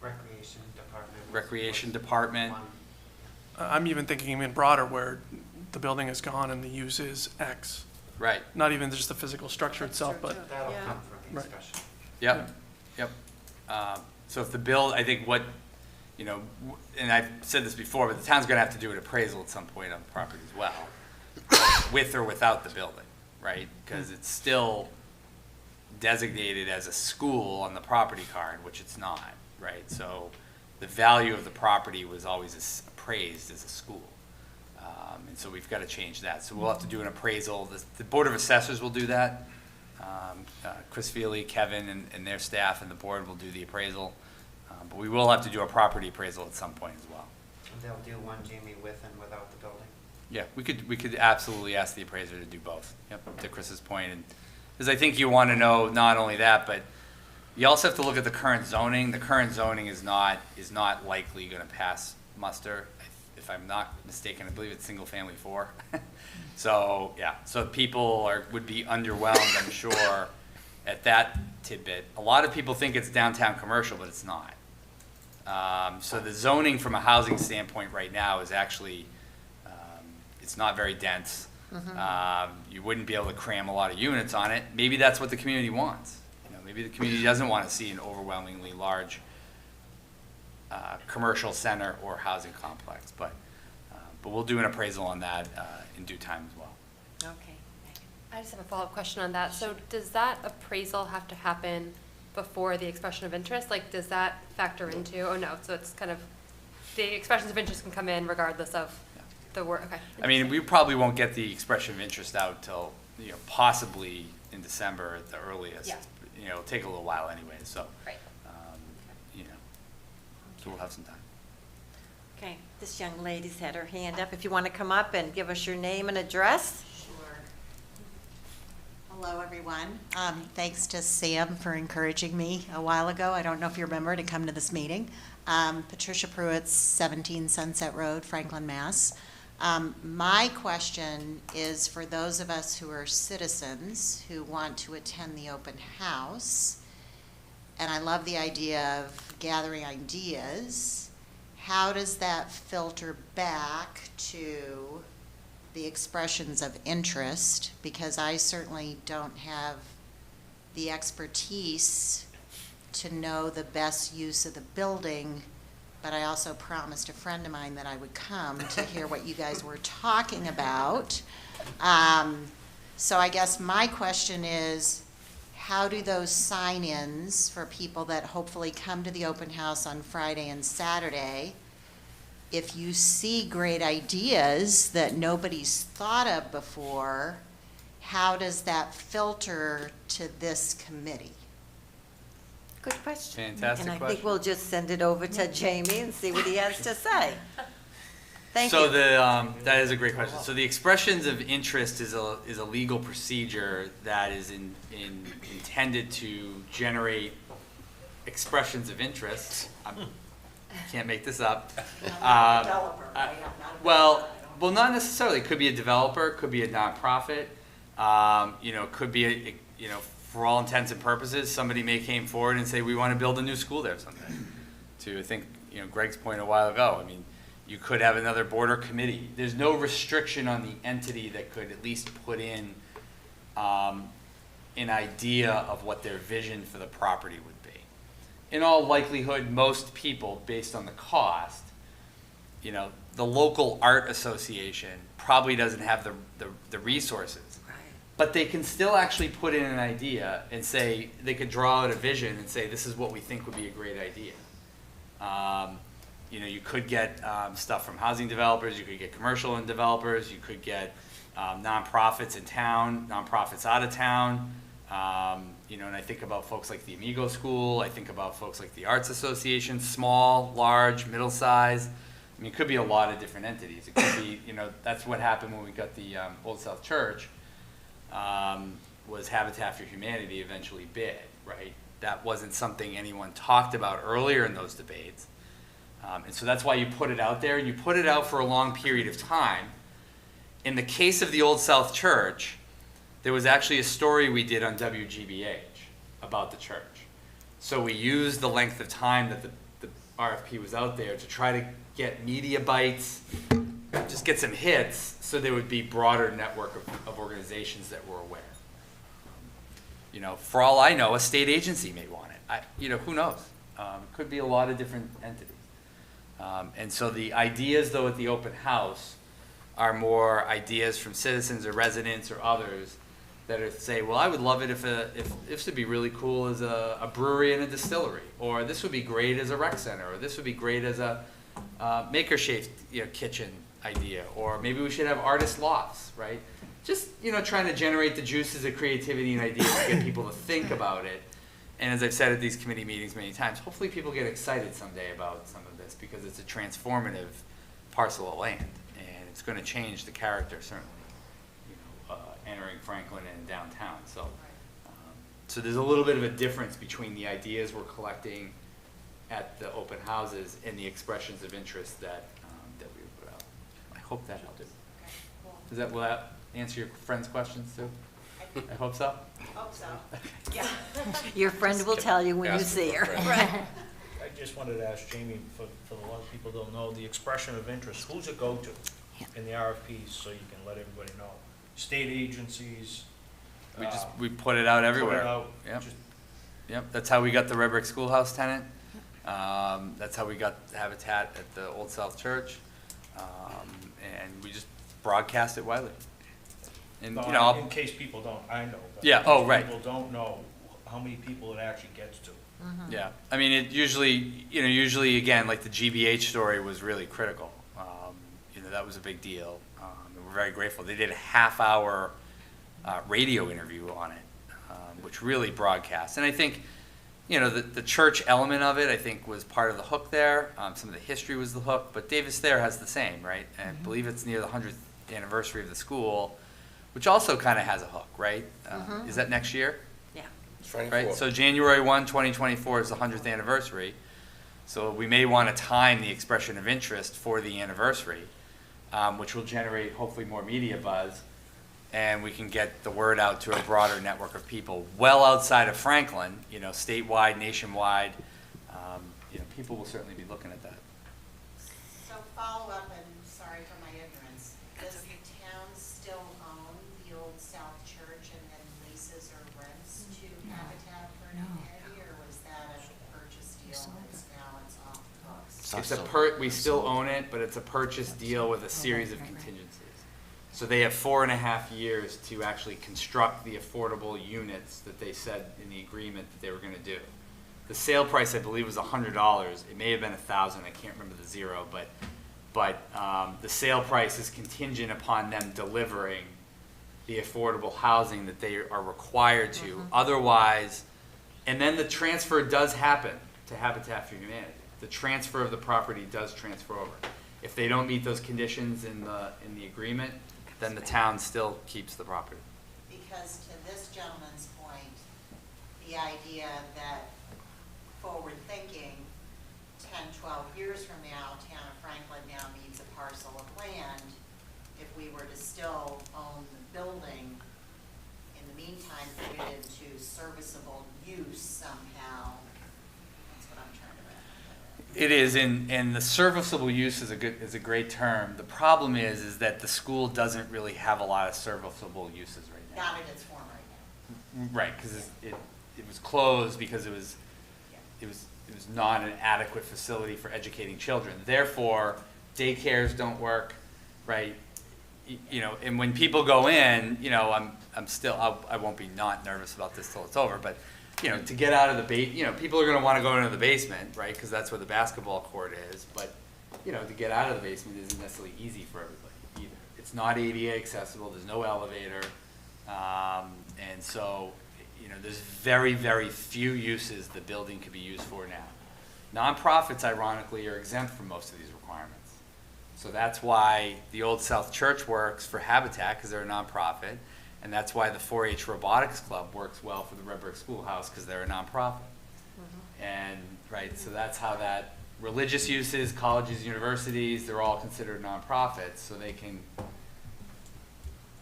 Recreation department. recreation department? One. I'm even thinking even broader, where the building is gone and the use is X. Right. Not even just the physical structure That's itself, true, but too. That'll Yeah. come from the Right. expression. Yep, yep. So if the bill, I think what, you know, and I've said this before, but the town's gonna have to do an appraisal at some point on the property as well, with or without the building, right? Because it's still designated as a school on the property card, which it's not, right? So the value of the property was always appraised as a school. And so we've got to change that. So we'll have to do an appraisal. The Board of Assessors will do that. Chris Feely, Kevin, and their staff and the board will do the appraisal. But we will have to do a property appraisal at some point as well. And they'll do one, Jamie, with and without the building. Yeah, we could absolutely ask the appraiser to do both. Yep, to Chris's point. And because I think you want to know not only that, but you also have to look at the current zoning. The current zoning is not likely going to pass muster. If I'm not mistaken, I believe it's single family 4. So yeah, so people would be underwhelmed, I'm sure, at that tidbit. A lot of people think it's downtown commercial, but it's not. So the zoning from a housing standpoint right now is actually, it's not very dense. You wouldn't be able to cram a lot of units on it. Maybe that's what the community wants. You know, maybe the community doesn't want to see an overwhelmingly large commercial center or housing complex, but we'll do an appraisal on that in due time as well. Okay. I just have a follow-up question on that. So does that appraisal have to happen before the expression of interest? Like, does that factor into, oh no, so it's kind of, the expressions of interest can come in regardless of the work, okay. I mean, we probably won't get the expression of interest out till, you know, possibly in December at the earliest. Yeah. You know, it'll take a little while anyway, so. Right. You know, so we'll have some time. Okay, this young lady's had her hand up. If you want to come up and give us your name and address. Sure. Hello, everyone. Thanks to Sam for encouraging me a while ago. I don't know if you remember to come to this meeting. Patricia Pruitt, 17 Sunset Road, Franklin, Mass. My question is for those of us who are citizens who want to attend the open house, and I love the idea of gathering ideas. How does that filter back to the expressions of interest? Because I certainly don't have the expertise to know the best use of the building, but I also promised a friend of mine that I would come to hear what you guys were talking about. So I guess my question is, how do those sign-ins for people that hopefully come to the open house on Friday and Saturday, if you see great ideas that nobody's thought of before, how does that filter to this committee? Good question. Fantastic And I question. think we'll just send it over to Jamie and see what he has to say. Thank So you. that is a great question. So the expressions of interest is a legal procedure that is intended to generate expressions of interest. Can't make this up. Well, not necessarily. It could be a developer, it could be a nonprofit. It could be for all intents and purposes, somebody may came forward and say, we want to build a new school there someday. To, I think, Greg's point a while ago, I mean, you could have another board or committee. There's no restriction on the entity that could at least put in an idea of what their vision for the property would be. In all likelihood, most people, based on the cost, the local art association probably doesn't have the resources. But they can still actually put in an idea and say, they could draw out a vision and say, this is what we think would be a great idea. You could get stuff from housing developers, you could get commercial and developers, you could get nonprofits in town, nonprofits out of town. And I think about folks like the Amigo School, I think about folks like the Arts Association, small, large, middle size. I mean, it could be a lot of different entities. It could be, that's what happened when we got the Old South Church. Was Habitat for Humanity eventually bid, right? That wasn't something anyone talked about earlier in those debates. And so that's why you put it out there, and you put it out for a long period of time. In the case of the Old South Church, there was actually a story we did on WGBH about the church. So we used the length of time that the RFP was out there to try to get media bites, just get some hits, so there would be broader network of organizations that were aware. For all I know, a state agency may want it. Who knows? It could be a lot of different entities. And so the ideas, though, at the open house are more ideas from citizens or residents or others that are say, well, I would love it if this would be really cool as a brewery and a distillery, or this would be great as a rec center, or this would be great as a maker-shaped kitchen idea, or maybe we should have artist lofts, right? Just, trying to generate the juices of creativity and ideas to get people to think about it. And as I've said at these committee meetings many times, hopefully people get excited someday about some of this, because it's a transformative parcel of land, and it's going to change the character, certainly, entering Franklin and downtown. So there's a little bit of a difference between the ideas we're collecting at the open houses and the expressions of interest that we put out. I hope that helps. Will that answer your friend's questions too? I hope so. Hope so. Yeah. Your friend will tell you when you see her. I just wanted to ask Jamie, for a lot of people don't know, the expression of interest, who's it go to in the RFPs, so you can let everybody know? State agencies? We put it out everywhere. Put it out, Yep. just- Yep, that's how we got the Red Brick Schoolhouse tenant. That's how we got Habitat at the Old South Church. And we just broadcast it widely. And, No, in case people don't, I know. But Yeah, in case oh, right. People don't know how many people it actually gets to. Yeah, I mean, it usually, again, like the GBH story was really critical. That was a big deal. And we're very grateful. They did a half-hour radio interview on it, which really broadcast. And I think, you know, the church element of it, I think, was part of the hook there. Some of the history was the hook, but Davis-Thayer has the same, right? And I believe it's near the 100th anniversary of the school, which also kind of has a hook, right? Is that next year? Yeah. Right, so January 1, 2024 is the 100th anniversary. So we may want to time the expression of interest for the anniversary, which will generate hopefully more media buzz, and we can get the word out to a broader network of people well outside of Franklin, you know, statewide, nationwide. You know, people will certainly be looking at that. So follow up, and sorry for my ignorance, does the town still own the old South Church and then leases or rents to Habitat for Humanity, or was that a purchase deal that's now it's off the books? We still own it, but it's a purchase deal with a series of contingencies. So they have 4.5 years to actually construct the affordable units that they said in the agreement that they were gonna do. The sale price, I believe, was $100. It may have been $1,000, I can't remember the zero, but the sale price is contingent upon them delivering the affordable housing that they are required to. Otherwise, and then the transfer does happen to Habitat for Humanity. The transfer of the property does transfer over. If they don't meet those conditions in the agreement, then the town still keeps the property. Because to this gentleman's point, the idea that forward thinking, 10, 12 years from now, town of Franklin now needs a parcel of land. If we were to still own the building, in the meantime, put it into serviceable use somehow, that's what I'm trying to wrap my head around. It is, and the serviceable use is a great term. The problem is that the school doesn't really have a lot of serviceable uses right now. Not in its form right now. Right, because it was closed because it was not an adequate facility for educating children. Therefore, daycares don't work, right? You know, and when people go in, you know, I won't be not nervous about this till it's over, but you know, to get out of the you know, people are going to want to go into the basement, right? Because that's where the basketball court is. But you know, to get out of the basement isn't necessarily easy for everybody either. It's not ADA accessible. There's no elevator, and so you know, there's very, very few uses the building could be used for now. Nonprofits, ironically, are exempt from most of these requirements. So that's why the Old South Church works for Habitat, because they're a nonprofit. And that's why the 4-H Robotics Club works well for the Red Brick Schoolhouse, because they're a nonprofit. And, right, so that's how that, religious uses, colleges, universities, they're all considered nonprofits, so they can,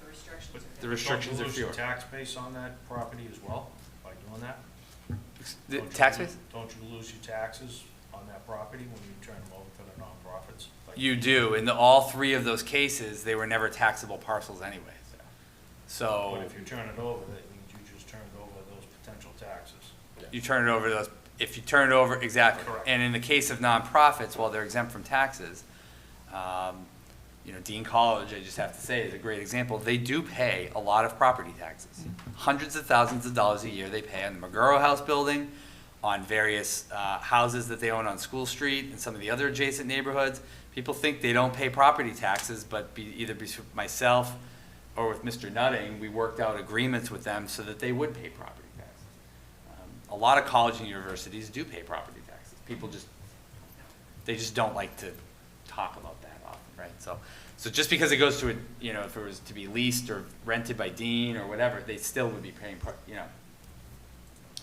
The restrictions are. the restrictions are Don't you fewer. lose your tax base on that property as well by doing that? The Don't you tax lose- base? Don't you lose your taxes on that property when you turn them over to the nonprofits? Like- You do. In all three of those cases, they were never taxable parcels anyways. So But if you turn it over, that means you just turned over those potential taxes. you turn it over to those, if you turn it over, exactly. Correct. And in the case of nonprofits, while they're exempt from taxes, you know, Dean College, I just have to say, is a great example. They do pay a lot of property taxes. Hundreds of thousands of dollars a year they pay on the McGurrow House building, on various houses that they own on School Street and some of the other adjacent neighborhoods. People think they don't pay property taxes, but either myself or with Mr. Nutting, we worked out agreements with them so that they would pay property taxes. A lot of colleges and universities do pay property taxes. People they just don't like to talk about that often, right? So just because it goes to a, you know, if it was to be leased or rented by Dean or whatever, they still would be paying, you know.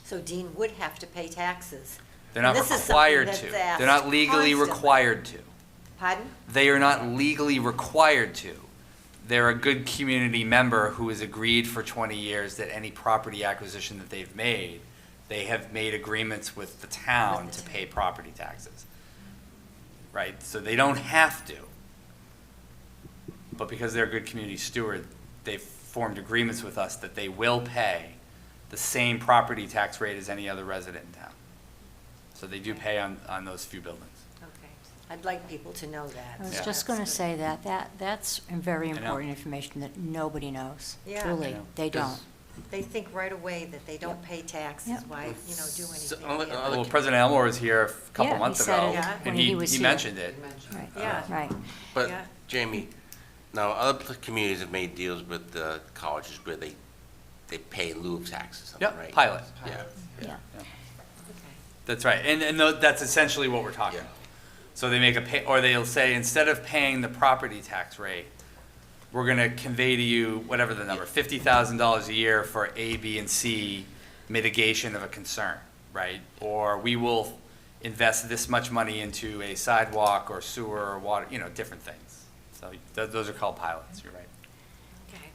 So Dean would have to pay taxes. They're not And this is something required that's to. asked They're not legally constantly. required to. Pardon? They are not legally required to. They're a good community member who has agreed for 20 years that any property acquisition that they've made, they have made agreements with the town to pay property taxes. Right? So they don't have to. But because they're a good community steward, they've formed agreements with us that they will pay the same property tax rate as any other resident in town. So they do pay on those few buildings. Okay. I'd like people to know that. I was Yeah. just going to say that's very I know. important information that nobody knows. Yeah. Truly, I know. they don't. 'Cause- They think right away that they don't pay taxes, Yep. why, do So, anything? Well, President Elmore was here a couple Yeah, he months said ago, it Yeah. and when he was he here. mentioned it. Right, Yeah. right. But Yeah. Jamie, now other communities have made deals with colleges where they pay in lieu of taxes, Yep, right? pilot. Yeah. Yeah. That's right, and that's essentially what we're talking Yeah. about. So they make a pay, or they'll say, instead of paying the property tax rate, we're gonna convey to you, whatever the number, $50,000 a year for A, B, and C mitigation of a concern, right? Or we will invest this much money into a sidewalk or sewer or water, different things. So those are called pilots, you're right. Okay.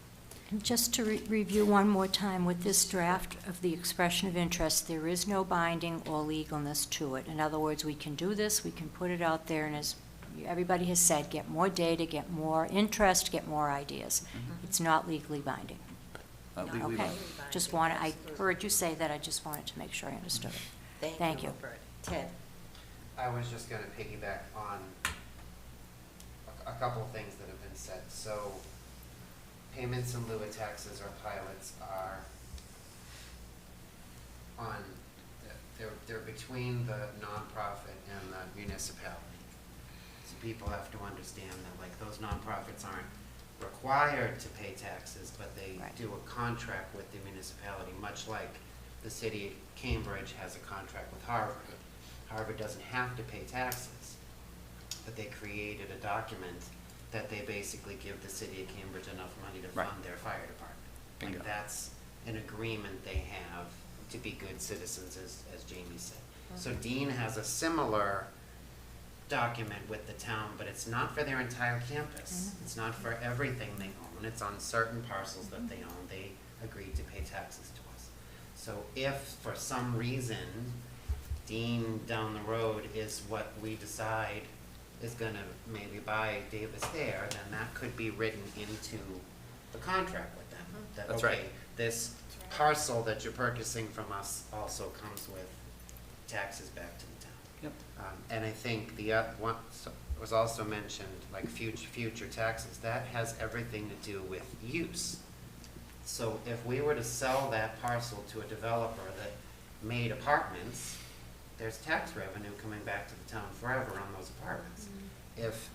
And just to review one more time, with this draft of the expression of interest, there is no binding or legalness to it. In other words, we can do this, we can put it out there, and as everybody has said, get more data, get more interest, get more ideas. It's not legally binding. Not legally Okay, binding. just wanted, I heard you say that, I just wanted to make sure I understood it. Thank you. Robert. Ted? I was just gonna piggyback on a couple of things that have been said. So payments in lieu of taxes or pilots are on, they're between the nonprofit and the municipality. So people have to understand that, like, those nonprofits aren't required to pay taxes, but they Right. do a contract with the municipality, much like the city of Cambridge has a contract with Harvard. Harvard doesn't have to pay taxes, but they created a document that they basically give the city of Cambridge enough money to Right. fund their fire department. Bingo. And that's an agreement they have to be good citizens, as Jamie said. So Dean has a similar document with the town, but it's not for their entire campus. It's not for everything they own. It's on certain parcels that they own. They agreed to pay taxes to us. So if for some reason Dean down the road is what we decide is gonna maybe buy Davis-Thayer, then that could be written into the contract with them. That, That's okay, right. this parcel that you're purchasing from us also comes with taxes back to the town. Yep. And I think the one was also mentioned, like future taxes, that has everything to do with use. So if we were to sell that parcel to a developer that made apartments, there's tax revenue coming back to the town forever on those apartments. If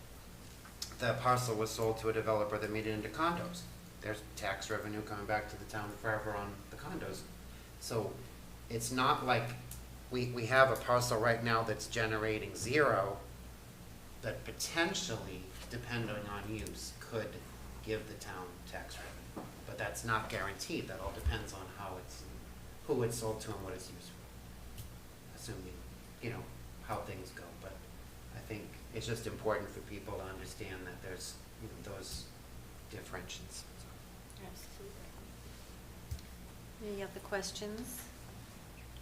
the parcel was sold to a developer that made it into condos, there's tax revenue coming back to the town forever on the condos. So it's not like we have a parcel right now that's generating zero that potentially, depending on use, could give the town tax revenue. But that's not guaranteed. That all depends on who it's sold to and what it's used for. Assuming, how things go. But I think it's just important for people to understand that there's, those differentiations. Any other questions?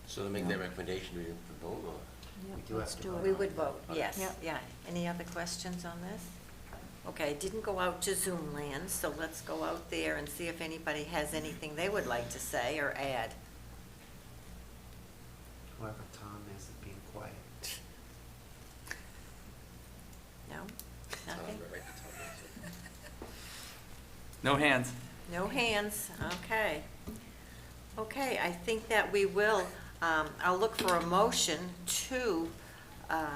So to make that recommendation, do we vote or? We do have Let's to do vote. it. We would vote, Okay. yes, Yep. yeah. Any other questions on this? Okay, didn't go out to Zoom land, so let's go out there and see if anybody has anything they would like to say or add. Whoever Tom is being quiet. No? Nothing? Right to top answer. No hands. No hands, okay. Okay, I think that we will, I'll look for a motion to, I'd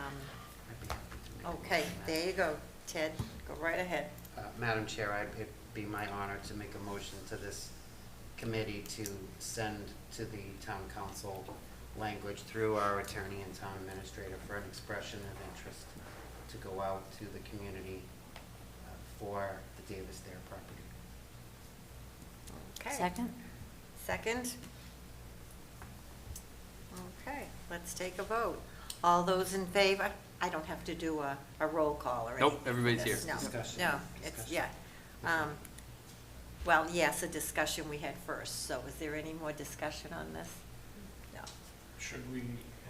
be happy to make a okay, motion on that. there you go, Ted, go right ahead. Madam Chair, it'd be my honor to make a motion to this committee to send to the town council language through our attorney and town administrator for an expression of interest to go out to the community for the Davis-Thayer property. Okay. Second? Second? Okay, let's take a vote. All those in favor? I don't have to do a roll call or anything. Nope, everybody's for this. here. No, Discussion. no, it's, yeah. Well, yes, a discussion we had first, so is there any more discussion on this? No. Should we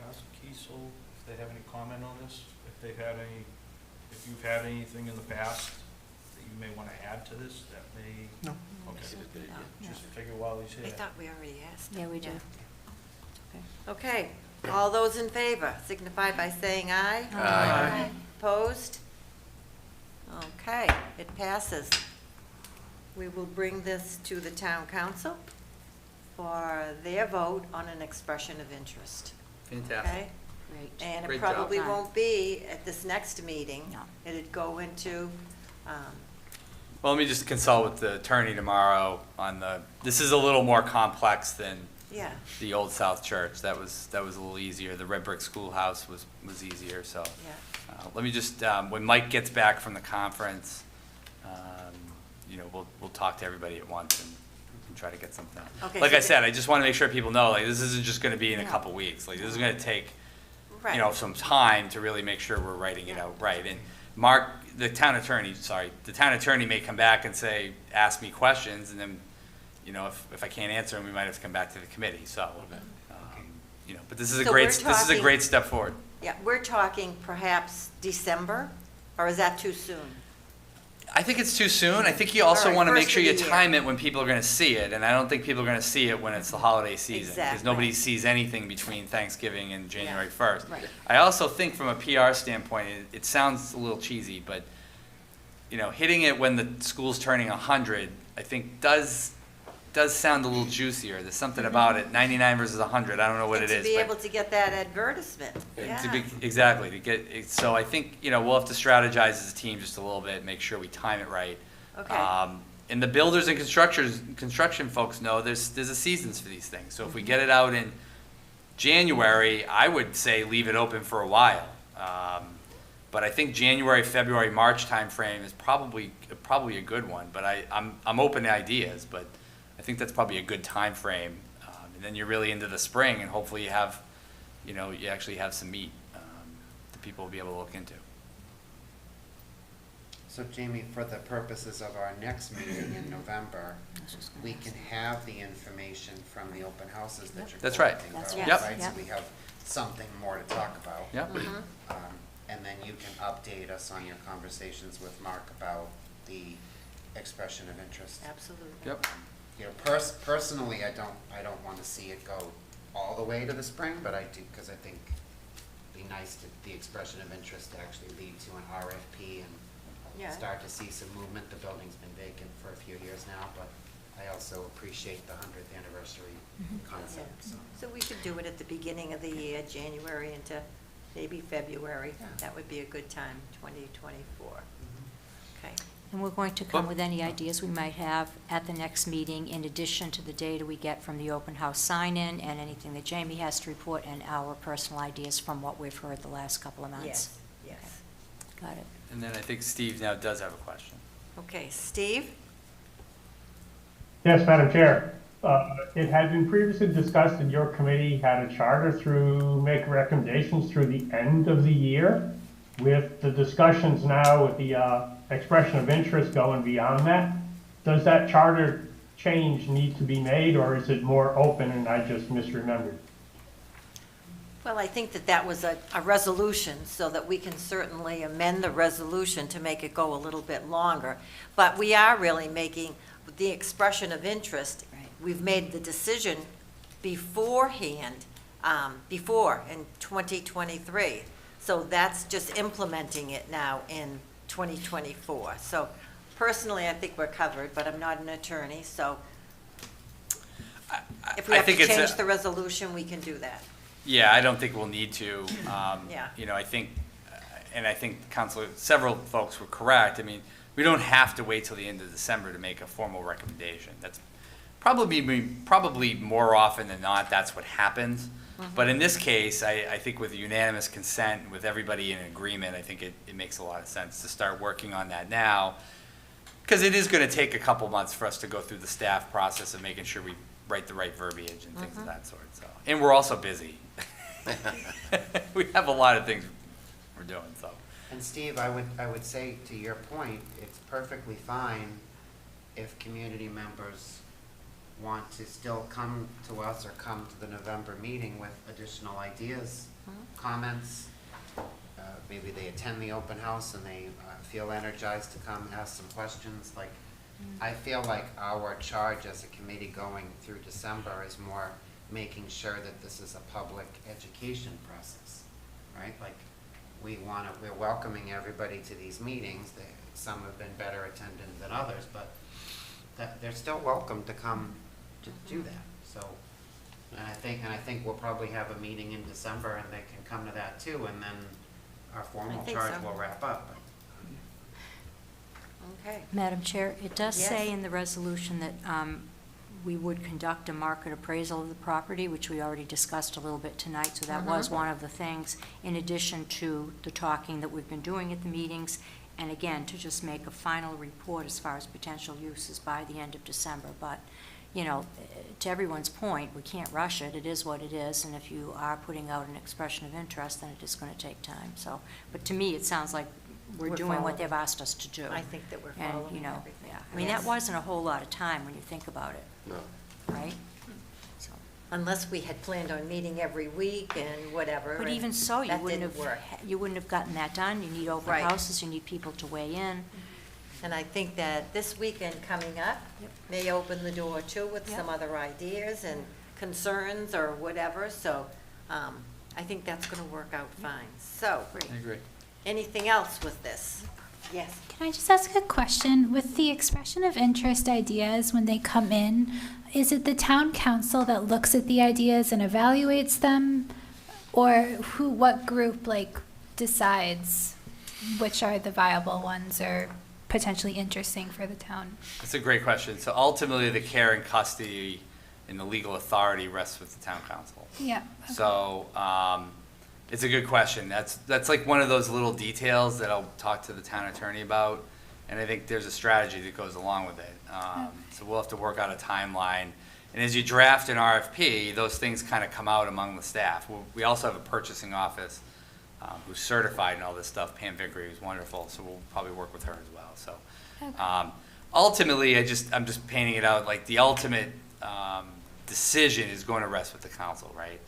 ask Kiesel if they have any comment on this? If you've had anything in the past that you may want to add to this, that may? No. Okay, It's a good idea. No. just figure while he's I here. thought we already asked. Yeah, we do. Okay, all those in favor signify by saying aye. Aye. Opposed? Okay, it passes. We will bring this to the town council for their vote on an expression of interest. Fantastic. Okay? Great. And it Great job. probably won't be at this next meeting. No. It'd go into, Well, let me just consult with the attorney tomorrow this is a little more complex than Yeah. the Old South Church. That was a little easier. The red brick schoolhouse was easier, so. Yeah. Let me just, when Mike gets back from the conference, we'll talk to everybody at once and try to get something done. Okay, Like so I said, I just want to make sure people know, like, this isn't just going to be in a No. couple weeks. Like, this is going to take, Right. some time to really make sure we're writing it out right. And Mark, the town attorney may come back and say, ask me questions, and then, if I can't answer them, we might have to come back to the committee, so. But this is a So great, we're this is a talking- great step forward. Yeah, we're talking perhaps December, or is that too soon? I think it's too soon. I think you also All right, want to make first sure of you the year. time it when people are going to see it, and I don't think people are going to see it when it's the holiday season. Because Exactly. nobody sees anything between Thanksgiving and January 1st. Right. I also think from a PR standpoint, it sounds a little cheesy, but, hitting it when the school's turning 100, I think does sound a little juicier. There's something about it, 99 versus 100, I don't know what it And is. to be but- able to get that advertisement, Exactly, to get, so I think, we'll have to strategize as a team just a little bit, make sure we time it right. Okay. And the builders and construction folks know there's a seasons for these things. So if we get it out in January, I would say leave it open for a while. But I think January, February, March timeframe is probably a good one. But I'm open to ideas, but I think that's probably a good timeframe. And then you're really into the spring, and hopefully you have, you actually have some meat that people will be able to look into. So Jamie, for the purposes of our next meeting in November, we can have the information from the open houses that you're That's right. collecting, That's though, right. Yep. right? So Yep. we have something more to talk about. Yep. And then you can update us on your conversations with Mark about the expression of interest. Absolutely. Yep. Personally, I don't want to see it go all the way to the spring, but I do, because I think it'd be nice to, the expression of interest to actually lead to an RFP and Yeah. start to see some movement. The building's been vacant for a few years now, but I also appreciate the 100th anniversary concept, so. So we could do it at the beginning of the year, January into maybe February. Yeah. That would be a good time, 2024. Okay. And we're going to come with any ideas we might have at the next meeting, in addition to the data we get from the open house sign-in and anything that Jamie has to report, and our personal ideas from what we've heard the last couple of months. Yes, yes. Got it. And then I think Steve now does have a question. Okay, Steve? Yes, Madam Chair. It had been previously discussed that your committee had a charter make recommendations through the end of the year. With the discussions now with the expression of interest going beyond that, does that charter change need to be made, or is it more open and I just misremembered? Well, I think that was a resolution, so that we can certainly amend the resolution to make it go a little bit longer. But we are really making the expression of interest. Right. We've made the decision beforehand, before in 2023. So that's just implementing it now in 2024. So personally, I think we're covered, but I'm not an attorney, so if we I have to think it's change the resolution, we can do that. Yeah, I don't think we'll need to. Yeah. I think, and I think several folks were correct. I mean, we don't have to wait till the end of December to make a formal recommendation. That's probably more often than not, that's what happens. But in this case, I think with unanimous consent, with everybody in agreement, I think it makes a lot of sense to start working on that now. Because it is going to take a couple months for us to go through the staff process of making sure we write the right verbiage and things of that sort. So, and we're also busy. We have a lot of things we're doing, so. And Steve, I would say, to your point, it's perfectly fine if community members want to still come to us or come to the November meeting with additional ideas, comments. Maybe they attend the open house and they feel energized to come ask some questions. Like, I feel like our charge as a committee going through December is more making sure that this is a public education process, right? Like, we're welcoming everybody to these meetings. Some have been better attended than others, but they're still welcome to come to do that. So, and I think we'll probably have a meeting in December and they can come to that too, and then our formal I think charge so. will wrap up. Okay. Madam Chair, it does Yes. say in the resolution that we would conduct a market appraisal of the property, which we already discussed a little bit tonight, so that was one of the things, in addition to the talking that we've been doing at the meetings, and again, to just make a final report as far as potential uses by the end of December. But, you know, to everyone's point, we can't rush it, it is what it is, and if you are putting out an expression of interest, then it is going to take time, so. But to me, it sounds like we're doing what following. they've asked us to do. I think that we're And, following you know, everything. yeah, I mean, that Yes. wasn't a whole lot of time when you think about it, No. right? So, Unless we had planned on meeting every week and whatever. but and even so, you that wouldn't didn't have, work. you wouldn't have gotten that done. You need open Right. houses, you need people to weigh in. And I think that this weekend coming up Yep. may open the door too with Yep. some other ideas and concerns or whatever, so I think that's going to work out fine. So, Great. I agree. anything else with this? Yes. Can I just ask a question? With the expression of interest ideas, when they come in, is it the town council that looks at the ideas and evaluates them? Or what group decides which are the viable ones or potentially interesting for the town? That's a great question. So ultimately, the care and custody and the legal authority rests with the town council. Yeah. okay. So, it's a good question. That's like one of those little details that I'll talk to the town attorney about, and I think there's a strategy that goes along with it. So we'll have to work out a timeline. And as you draft an RFP, those things kind of come out among the staff. We also have a purchasing office who's certified in all this stuff, Pam Vickery, who's wonderful, so we'll probably work with her as well. So ultimately, I'm just painting it out, like the ultimate decision is going to rest with the council, right?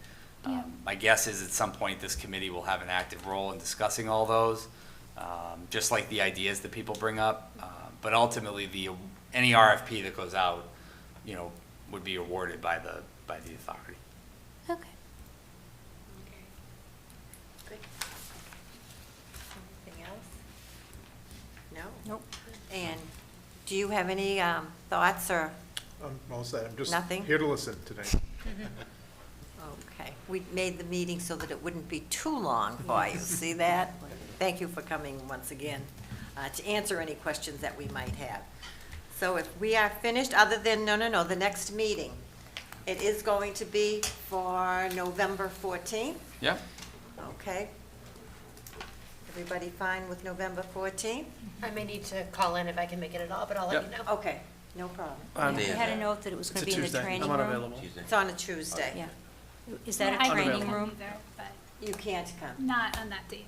Yeah. My guess is at some point this committee will have an active role in discussing all those, just like the ideas that people bring up. But ultimately, any RFP that goes out, you know, would be awarded by the authority. Okay. Good. Anything else? No? Nope. And do you have any thoughts or, All set. I'm just Nothing? here to listen today. okay. We made the meeting so that it wouldn't be too long for you, see that? Thank you for coming once again to answer any questions that we might have. So if we are finished, other than, the next meeting, it is going to be for November 14th, Yeah? okay? Everybody fine with November 14th? I may need to call in if I can make it at all, but I'll let you know. Okay, no problem. I'm- You had a note that it was It's going a to be in the Tuesday. training I'm room? unavailable. Tuesday. It's on a Tuesday. Yeah. Is that I a training Unavailable. room? Either, but You can't come, not on that date.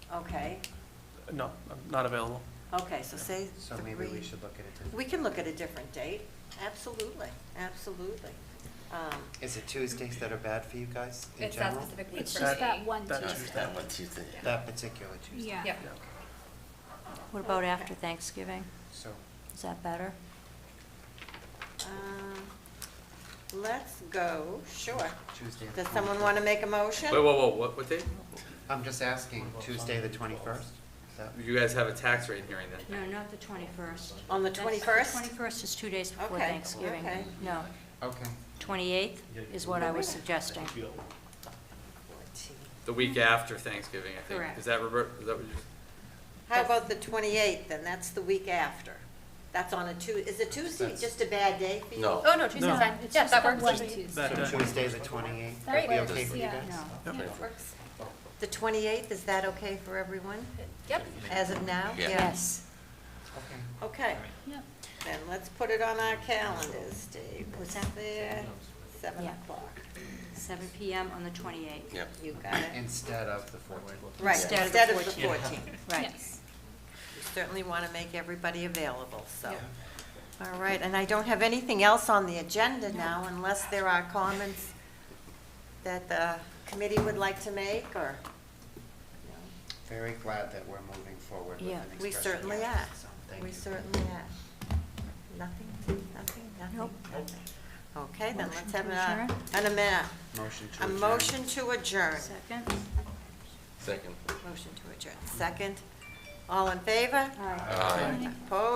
No. okay? No, I'm not available. Okay, so say So maybe we should look at it. We can look at a different date, absolutely, absolutely. Is it Tuesdays that are bad for you guys in It's that general? specifically It's for just me. that one That Tuesday. Tuesday. That one Tuesday. That particular Tuesday? Yeah. Yeah. What about after Thanksgiving? So, Is that better? Let's go, sure. Tuesday. Does someone want to make a motion? Whoa, what date? I'm just asking, Tuesday the 21st? Is that- You guys have a tax rate hearing then? No, not the 21st. On the 21st? 21st is 2 days before Okay, Thanksgiving. okay. No, Okay. 28th is what I was suggesting. The week after Thanksgiving, I think. Correct. Is that, Robert, is that what you? How about the 28th, then, that's the week after? That's on a is it Tuesday That's- just a bad day for you? No. Oh, no, Tuesday's No. fine. It's Yeah, just that the works. one for me. Tuesday. That, Tuesday the 28th? That That'd be works, okay for you yeah. guys? No. Yep. That works. The 28th, is that okay for everyone, Yep. as of now? Yeah. Yes. Okay. Okay, Yep. then let's put it on our calendars, Dave. What's that? There, 7 Yeah. o'clock. 7 PM on the 28th. Yep. You got it? Instead of the 14th. Right, Instead of instead the of the 14th. Right. Yes. We certainly want to make everybody available, so. All right, and I don't have anything else on the agenda now unless there are comments that the committee would like to make, or? Very glad that we're moving forward with Yeah, an We expression. certainly Yeah, are. so thank We you. certainly are. Nothing? Nope. Okay, then let's have Motion to Motion to a adjourn. motion to adjourn. Second? Second. Motion to adjourn. Second. All in favor? Aye. Aye. Opposed?